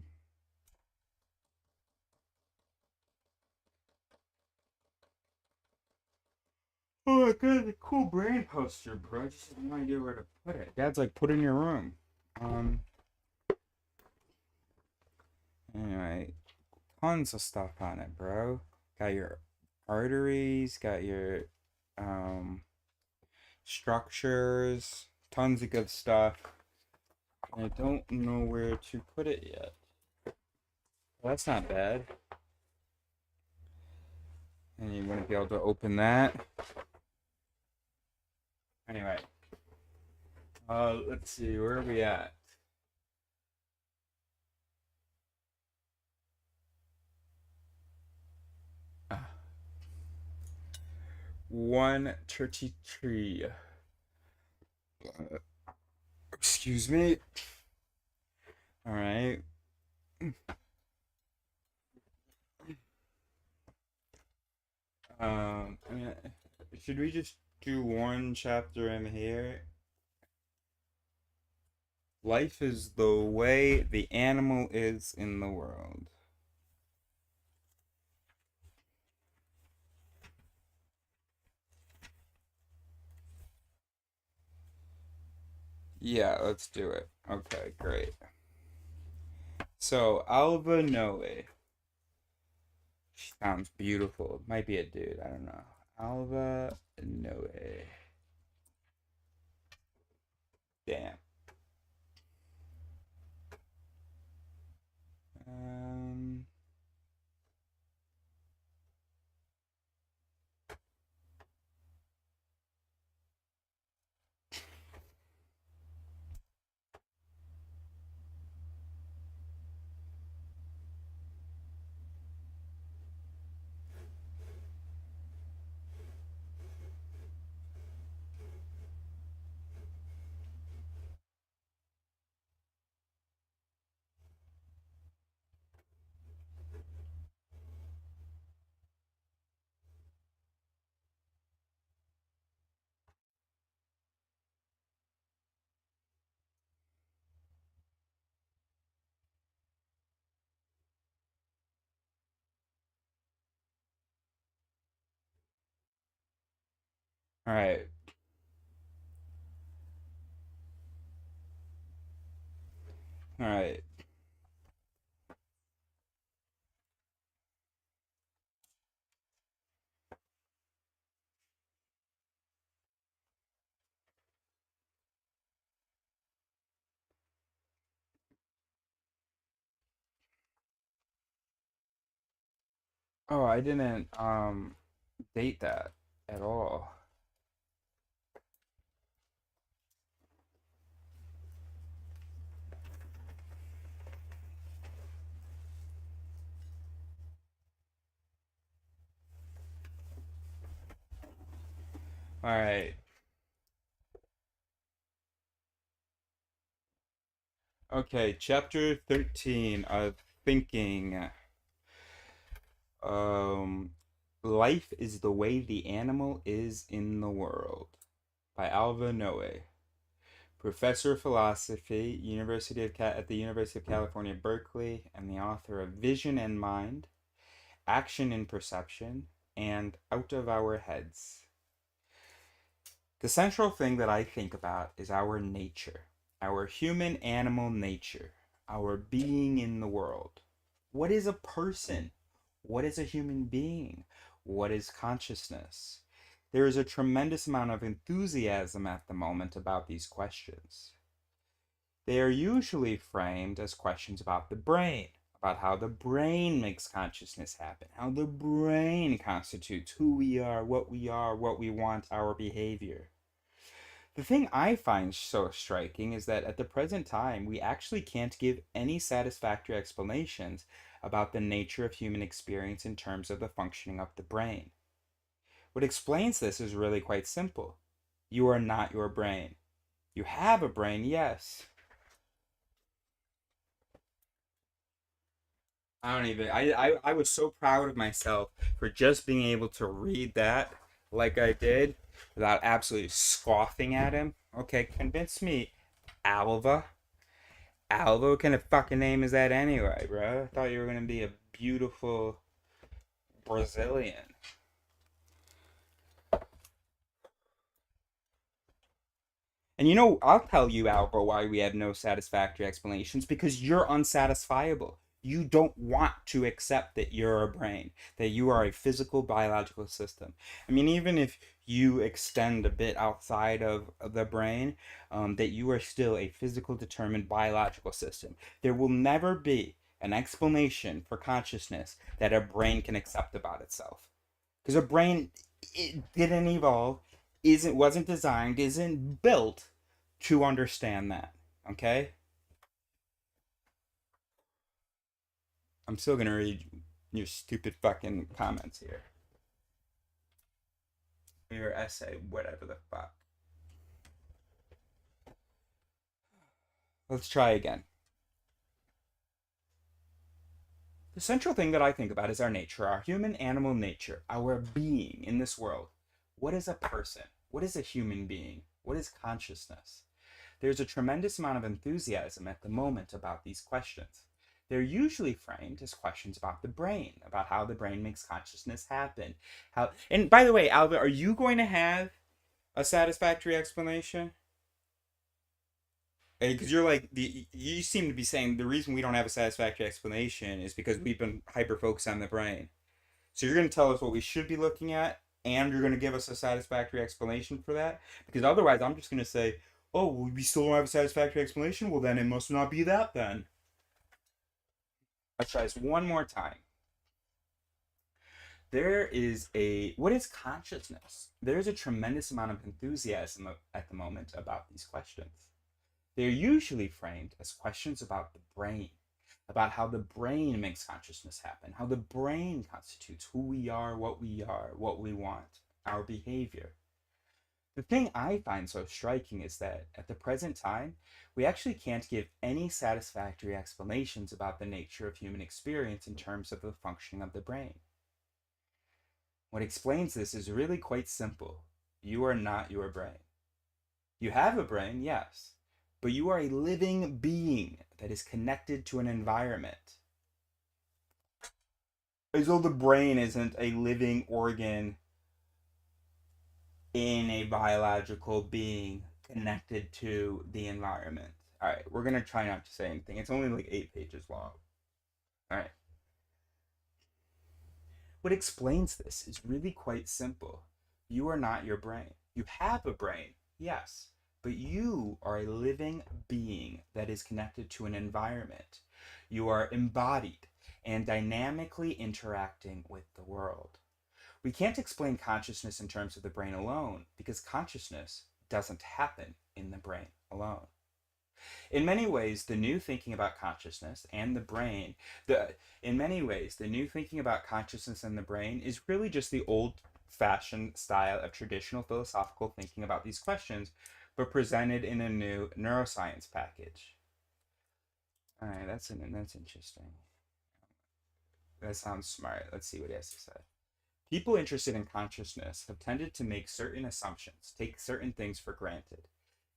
my god, a cool brand poster, bro. I just have no idea where to put it. Dad's like, put it in your room. Anyway, tons of stuff on it, bro. Got your arteries, got your structures, tons of good stuff. I don't know where to put it yet. Well, that's not bad. And you wouldn't be able to open that. Anyway. Let's see, where are we at? One 33. Excuse me. All right. I mean, should we just do one chapter in here? Life is the way the animal is in the world. Yeah, let's do it. Okay, great. So, Alva Noe. She sounds beautiful. Might be a dude, I don't know. Alva Noe. Damn. All right. All right. Oh, I didn't date that at all. All right. Okay, chapter 13 of Thinking. Um, Life is the way the animal is in the world by Alva Noe, professor of philosophy, at the University of California, Berkeley, and the author of Vision and Mind, Action and Perception, and Out of Our Heads. The central thing that I think about is our nature, our human animal nature, our being in the world. What is a person? What is a human being? What is consciousness? There is a tremendous amount of enthusiasm at the moment about these questions. They are usually framed as questions about the brain, about how the brain makes consciousness happen, how the brain constitutes who we are, what we want, our behavior. The thing I find so striking is that at the present time, we actually can't give any satisfactory explanations about the nature of human experience in terms of the functioning of the brain. What explains this is really quite simple. You are not your brain. You have a brain, yes. I don't even. I was so proud of myself for just being able to read that like I did without absolutely scoffing at him. Okay, convince me, Alva. Alva, what kind of fucking name is that anyway, bro? I thought you were gonna be a beautiful Brazilian. And you know, I'll tell you, Alva, why we have no satisfactory explanations because you're unsatisfiable. You don't want to accept that you're a brain, that you are a physical biological system. I mean, even if you extend a bit outside of the brain, that you are still a physical, determined biological system. There will never be an explanation for consciousness that a brain can accept about itself. Because a brain, it didn't evolve, wasn't designed, isn't built to understand that. Okay? I'm still gonna read your stupid fucking comments here. Your essay, whatever the fuck. Let's try again. The central thing that I think about is our nature, our human animal nature, our being in this world. What is a person? What is a human being? What is consciousness? There's a tremendous amount of enthusiasm at the moment about these questions. They're usually framed as questions about the brain, about how the brain makes consciousness happen. And by the way, Alva, are you going to have a satisfactory explanation? Because you're like you seem to be saying the reason we don't have a satisfactory explanation is because we've been hyper focused on the brain. So you're going to tell us what we should be looking at, and you're going to give us a satisfactory explanation for that. Because otherwise, I'm just going to say, "Oh, well, we still don't have a satisfactory explanation. Well, then it must not be that then." Let's try this one more time. What is consciousness? There is a tremendous amount of enthusiasm at the moment about these questions. They're usually framed as questions about the brain, about how the brain makes consciousness happen, how the brain constitutes who we are, what we want, our behavior. The thing I find so striking is that at the present time, we actually can't give any satisfactory explanations about the nature of human experience in terms of the functioning of the brain. What explains this is really quite simple. You are not your brain. You have a brain, yes, but you are a living being that is connected to an environment. As though the brain isn't a living organ in a biological being connected to the environment. All right, we're gonna try not to say anything. It's only like 8 pages long. All right. What explains this is really quite simple. You are not your brain. You have a brain, yes, but you are a living being that is connected to an environment. You are embodied and dynamically interacting with the world. We can't explain consciousness in terms of the brain alone because consciousness doesn't happen in the brain alone. In many ways, the new thinking about consciousness and the brain, in many ways, the new thinking about consciousness and the brain is really just the old fashioned style of traditional philosophical thinking about these questions, but presented in a new neuroscience package. All right, that's interesting. That sounds smart. Let's see what he has to say. People interested in consciousness have tended to make certain assumptions, take certain things for granted.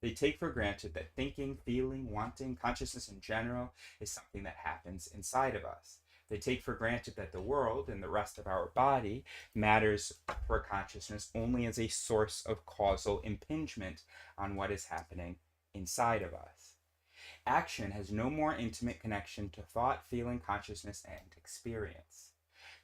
They take for granted that thinking, feeling, wanting, consciousness in general is something that happens inside of us. They take for granted that the world and the rest of our body matters for consciousness only as a source of causal impingement on what is happening inside of us. Action has no more intimate connection to thought, feeling, consciousness, and experience.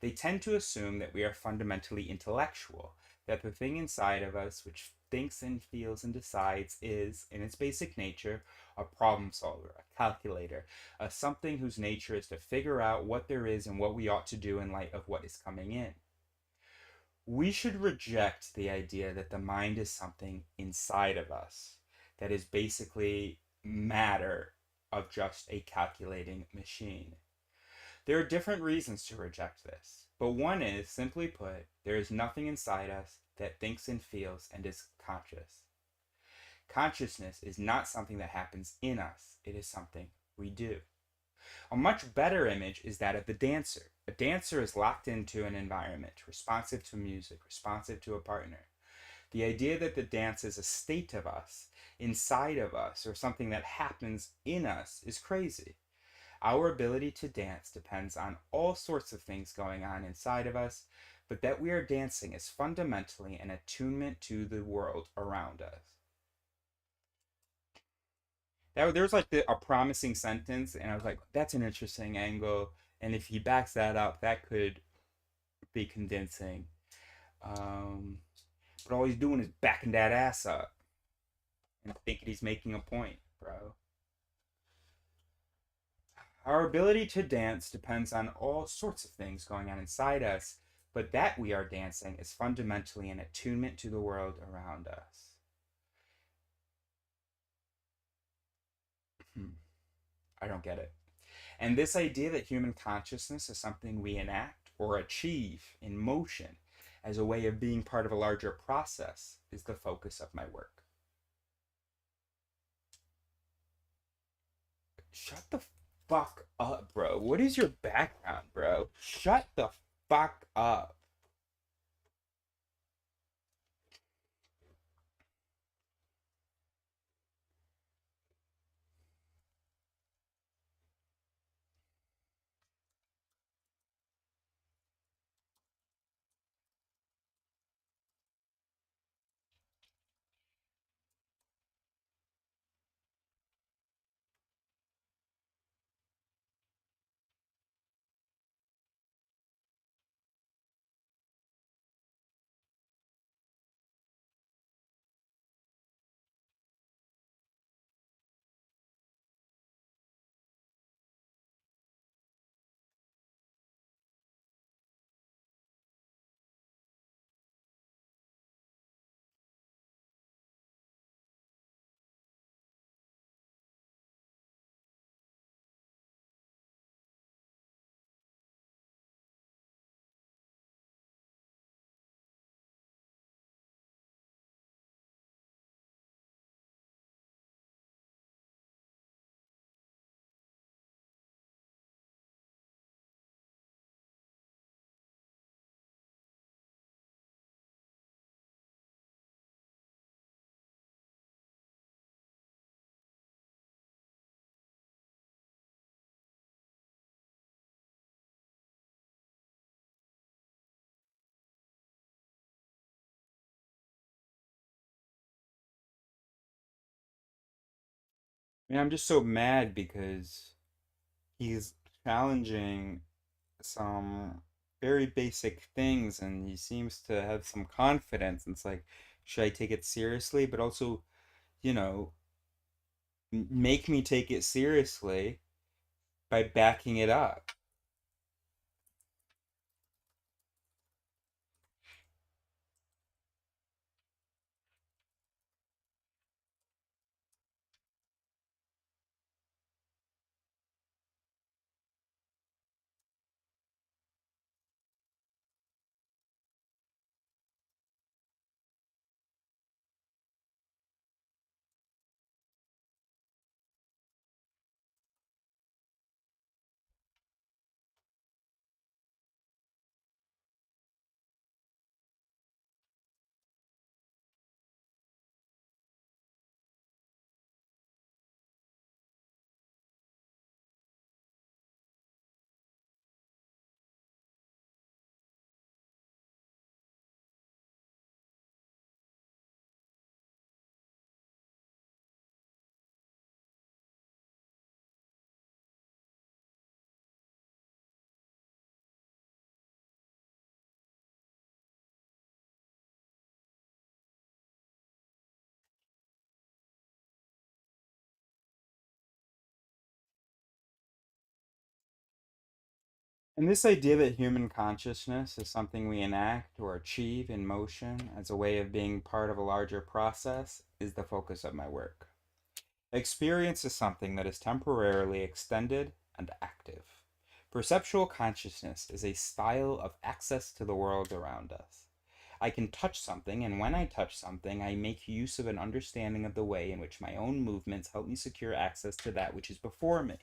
They tend to assume that we are fundamentally intellectual, that the thing inside of us which thinks and feels and decides is, in its basic nature, a problem solver, a calculator, a something whose nature is to figure out what there is and what we ought to do in light of what is coming in. We should reject the idea that the mind is something inside of us, that is basically matter of just a calculating machine. There are different reasons to reject this, but one is, simply put, there is nothing inside us that thinks and feels and is conscious. Consciousness is not something that happens in us, it is something we do. A much better image is that of the dancer. A dancer is locked into an environment, responsive to music, responsive to a partner. The idea that the dance is a state of us, inside of us, or something that happens in us is crazy. Our ability to dance depends on all sorts of things going on inside of us, but that we are dancing is fundamentally an attunement to the world around us. There's like a promising sentence, and I was like, that's an interesting angle, and if he backs that up, that could be convincing. But all he's doing is backing that ass up and thinking he's making a point, bro. Our ability to dance depends on all sorts of things going on inside us, but that we are dancing is fundamentally an attunement to the world around us. I don't get it. And this idea that human consciousness is something we enact or achieve in motion as a way of being part of a larger process is the focus of my work. Shut the fuck up, bro. What is your background, bro? Shut the fuck up. mean, I'm just so mad because he's challenging some very basic things and he seems to have some confidence. And it's like, should I take it seriously? But also, you know, make me take it seriously by backing it up. And this idea that human consciousness is something we enact or achieve in motion as a way of being part of a larger process is the focus of my work. Experience is something that is temporarily extended and active. Perceptual consciousness is a style of access to the world around us. I can touch something, and when I touch something, I make use of an understanding of the way in which my own movements help me secure access to that which is before me.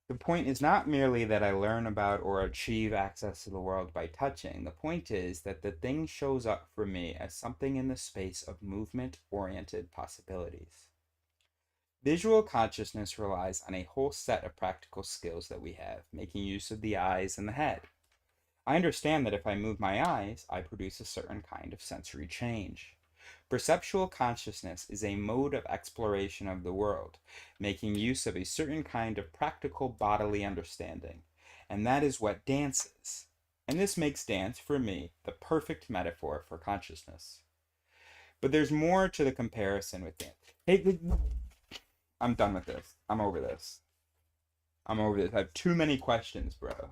The point is not merely that I learn about or achieve access to the world by touching. The point is that the thing shows up for me as something in the space of movement-oriented possibilities. Visual consciousness relies on a whole set of practical skills that we have, making use of the eyes and the head. I understand that if I move my eyes, I produce a certain kind of sensory change. Perceptual consciousness is a mode of exploration of the world, making use of a certain kind of practical bodily understanding. And that is what dance is. And this makes dance, for me, the perfect metaphor for consciousness. But there's more to the comparison with dance. Hey, I'm done with this. I'm over this. I have too many questions, bro.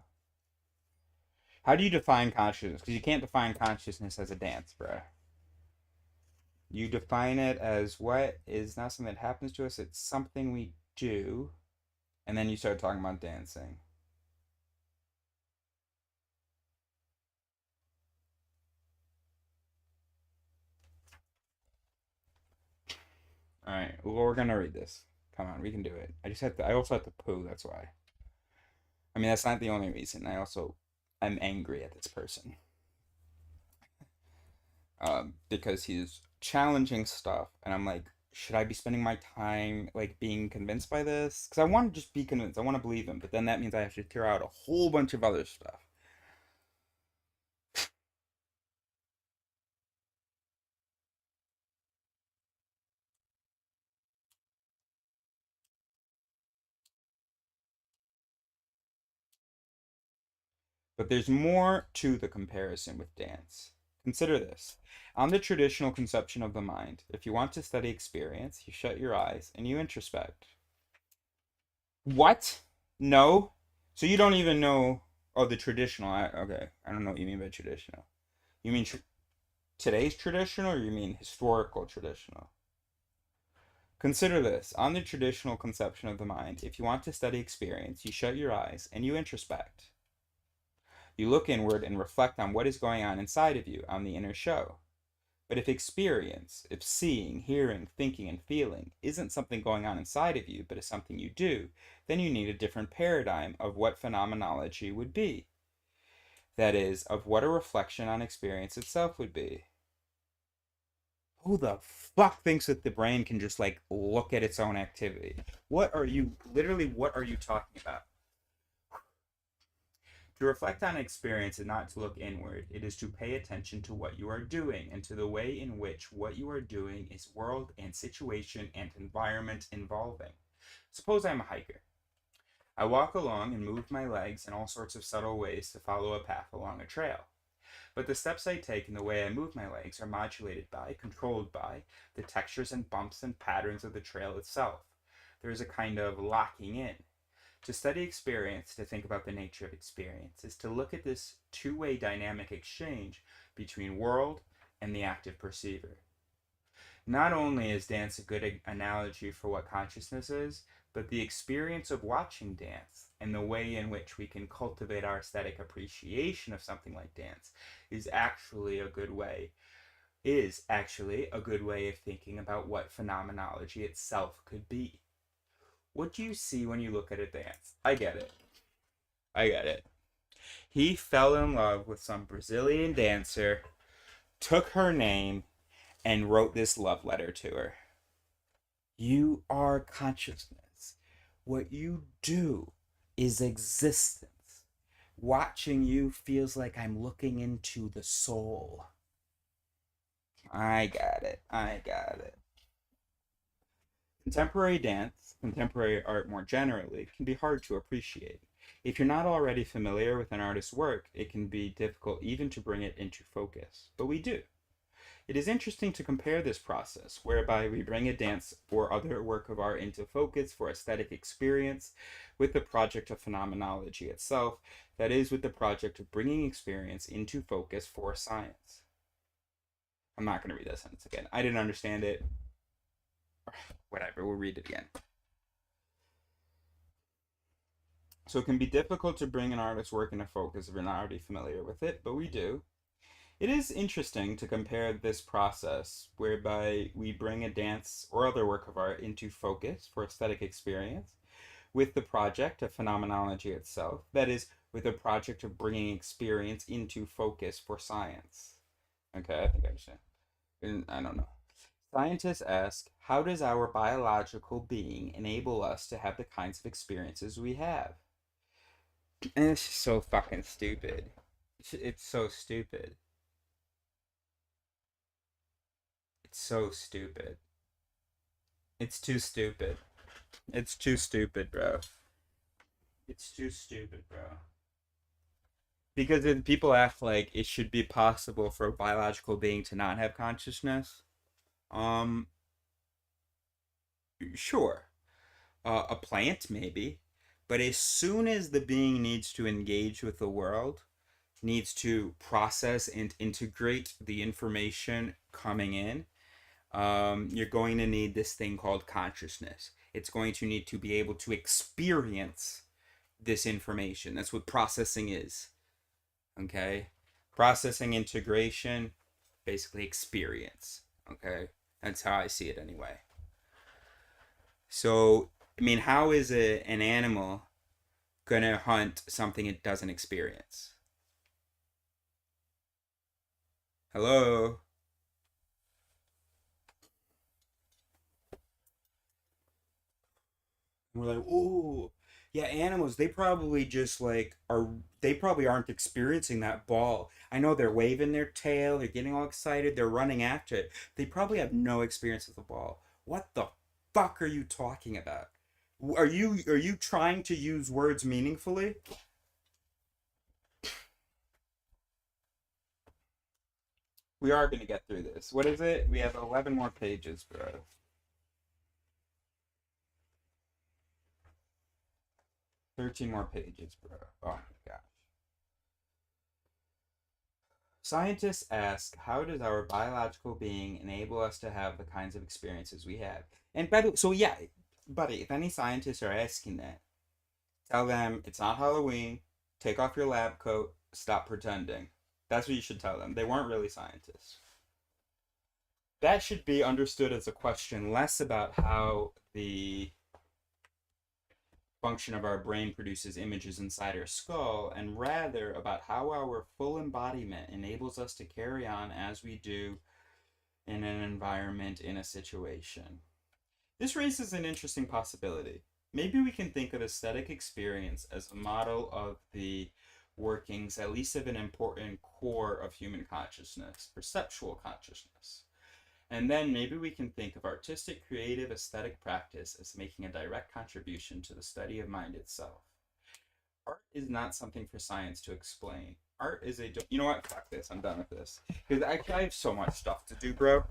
How do you define consciousness? Because you can't define consciousness as a dance, bro. You define it as what is not something that happens to us, it's something we do. And then you start talking about dancing. Alright, well, we're gonna read this. Come on, we can do it. I also have to poo, that's why. I mean, that's not the only reason. I'm angry at this person. Because he's challenging stuff, and I'm like, should I be spending my time like being convinced by this? Because I want to just be convinced. I want to believe him, but then that means I have to throw out a whole bunch of other stuff. But there's more to the comparison with dance. Consider this. On the traditional conception of the mind, if you want to study experience, you shut your eyes and you introspect. What? No? So you don't even know. Oh, the traditional. Okay, I don't know what you mean by traditional. You mean today's traditional, or you mean historical traditional? Consider this. On the traditional conception of the mind, if you want to study experience, you shut your eyes and you introspect. You look inward and reflect on what is going on inside of you, on the inner show. But if experience, if seeing, hearing, thinking, and feeling isn't something going on inside of you, but is something you do, then you need a different paradigm of what phenomenology would be. That is, of what a reflection on experience itself would be. Who the fuck thinks that the brain can just like look at its own activity? What are you talking about? To reflect on experience is not to look inward. It is to pay attention to what you are doing and to the way in which what you are doing is world and situation and environment involving. Suppose I'm a hiker. I walk along and move my legs in all sorts of subtle ways to follow a path along a trail. But the steps I take and the way I move my legs are modulated by, controlled by, the textures and bumps and patterns of the trail itself. There is a kind of locking in. To study experience, to think about the nature of experience, is to look at this two-way dynamic exchange between world and the active perceiver. Not only is dance a good analogy for what consciousness is, but the experience of watching dance and the way in which we can cultivate our aesthetic appreciation of something like dance is actually a good way of thinking about what phenomenology itself could be. What do you see when you look at a dance? I get it. He fell in love with some Brazilian dancer, took her name, and wrote this love letter to her. You are consciousness. What you do is existence. Watching you feels like I'm looking into the soul. I got it. Contemporary dance, contemporary art more generally, can be hard to appreciate. If you're not already familiar with an artist's work, it can be difficult even to bring it into focus. But we do. It is interesting to compare this process, whereby we bring a dance or other work of art into focus for aesthetic experience, with the project of phenomenology itself, that is, with the project of bringing experience into focus for science. I'm not going to read that sentence again. I didn't understand it. Whatever, we'll read it again. So it can be difficult to bring an artist's work into focus if you're not already familiar with it, but we do. It is interesting to compare this process whereby we bring a dance or other work of art into focus for aesthetic experience with the project of phenomenology itself, that is, with the project of bringing experience into focus for science. Okay, I think I understand. I don't know. Scientists ask, how does our biological being enable us to have the kinds of experiences we have? And it's just so fucking stupid. It's so stupid. It's so stupid. It's too stupid. It's too stupid, bro. It's too stupid, bro. Because if people act like it should be possible for a biological being to not have consciousness, sure. A plant, maybe. But as soon as the being needs to engage with the world, needs to process and integrate the information coming in, you're going to need this thing called consciousness. It's going to need to be able to experience this information. That's what processing is. Okay? Processing, integration, basically experience. Okay? That's how I see it anyway. So, I mean, how is an animal gonna hunt something it doesn't experience? Hello? And we're like, oh, yeah, animals, they probably just they probably aren't experiencing that ball. I know they're waving their tail, they're getting all excited, they're running after it. They probably have no experience with the ball. What the fuck are you talking about? Are you trying to use words meaningfully? We are going to get through this. What is it? We have 11 more pages, bro. 13 more pages, bro. Oh my gosh. Scientists ask, how does our biological being enable us to have the kinds of experiences we have? And by the way, so yeah, buddy, if any scientists are asking that, tell them it's not Halloween, take off your lab coat, stop pretending. That's what you should tell them. They weren't really scientists. That should be understood as a question less about how the function of our brain produces images inside our skull, and rather about how our full embodiment enables us to carry on as we do in an environment, in a situation. This raises an interesting possibility. Maybe we can think of aesthetic experience as a model of the workings, at least of an important core of human consciousness, perceptual consciousness. And then maybe we can think of artistic, creative, aesthetic practice as making a direct contribution to the study of mind itself. Art is not something for science to explain. Art is a... You know what? Fuck this. I'm done with this. Because I have so much stuff to do, bro.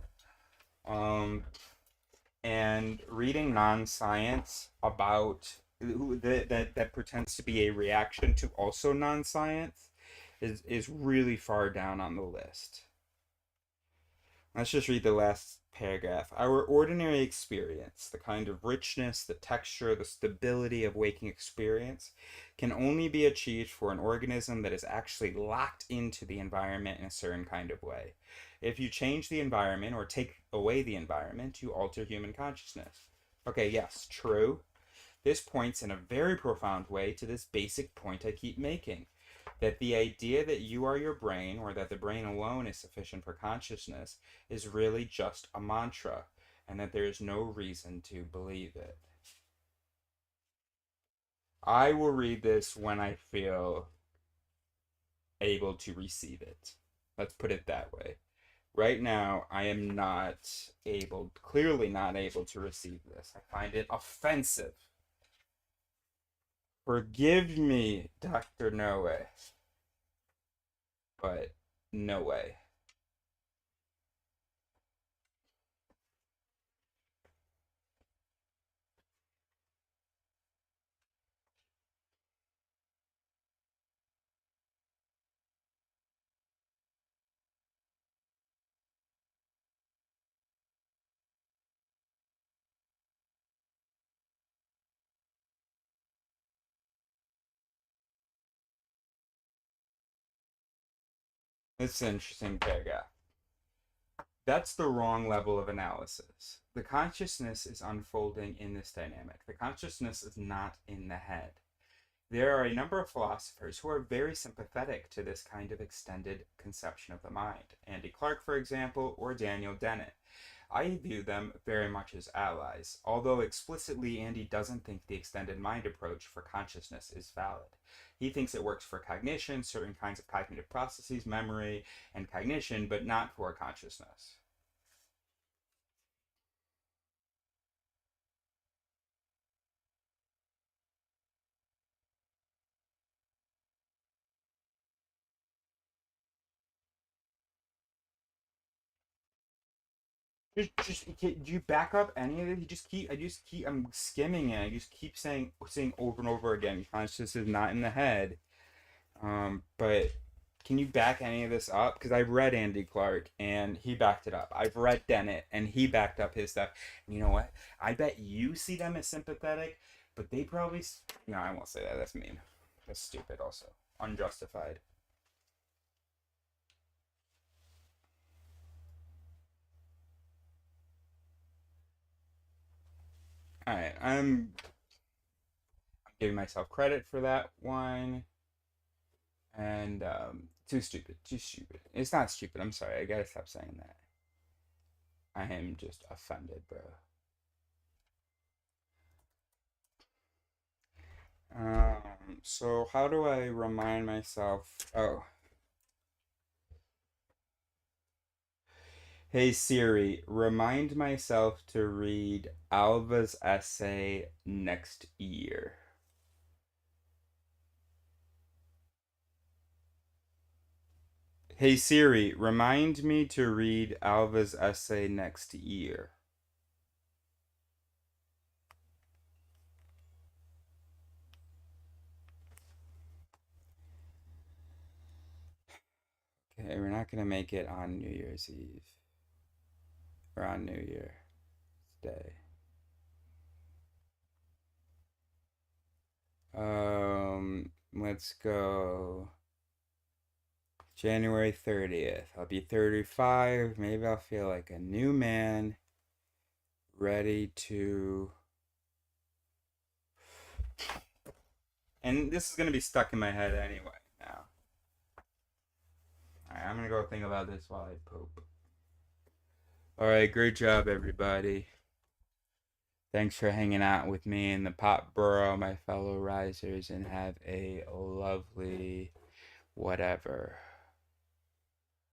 And reading non-science about... that pretends to be a reaction to also non-science is really far down on the list. Let's just read the last paragraph. Our ordinary experience, the kind of richness, the texture, the stability of waking experience, can only be achieved for an organism that is actually locked into the environment in a certain kind of way. If you change the environment or take away the environment, you alter human consciousness. Okay, yes, true. This points in a very profound way to this basic point I keep making, that the idea that you are your brain, or that the brain alone is sufficient for consciousness, is really just a mantra, and that there is no reason to believe it. I will read this when I feel able to receive it. Let's put it that way. Right now, I am not able, clearly not able to receive this. I find it offensive. Forgive me, Dr. No Way. But no way. It's an interesting paragraph. That's the wrong level of analysis. The consciousness is unfolding in this dynamic. The consciousness is not in the head. There are a number of philosophers who are very sympathetic to this kind of extended conception of the mind. Andy Clark, for example, or Daniel Dennett. I view them very much as allies, although explicitly Andy doesn't think the extended mind approach for consciousness is valid. He thinks it works for cognition, certain kinds of cognitive processes, memory, and cognition, but not for consciousness. Do you back up any of it? I'm skimming it. I just keep saying over and over again, consciousness is not in the head. But can you back any of this up? Because I've read Andy Clark and he backed it up. I've read Dennett and he backed up his stuff. And you know what? I bet you see them as sympathetic, but they probably... No, I won't say that. That's mean. That's stupid also. Unjustified. Alright, I'm giving myself credit for that one. And, too stupid. It's not stupid, I'm sorry, I gotta stop saying that. I am just offended, bro. So how do I remind myself? Oh. Hey Siri, remind myself to read Alva's essay next year. Hey Siri, remind me to read Alva's essay next year. Okay, we're not gonna make it on New Year's Eve. Or on New Year's Day. Let's go January 30th. I'll be 35. Maybe I'll feel like a new man, ready to... And this is gonna be stuck in my head anyway now. Alright, I'm gonna go think about this while I poop. Alright, great job, everybody. Thanks for hanging out with me in the Pop Borough, my fellow risers, and have a lovely whatever.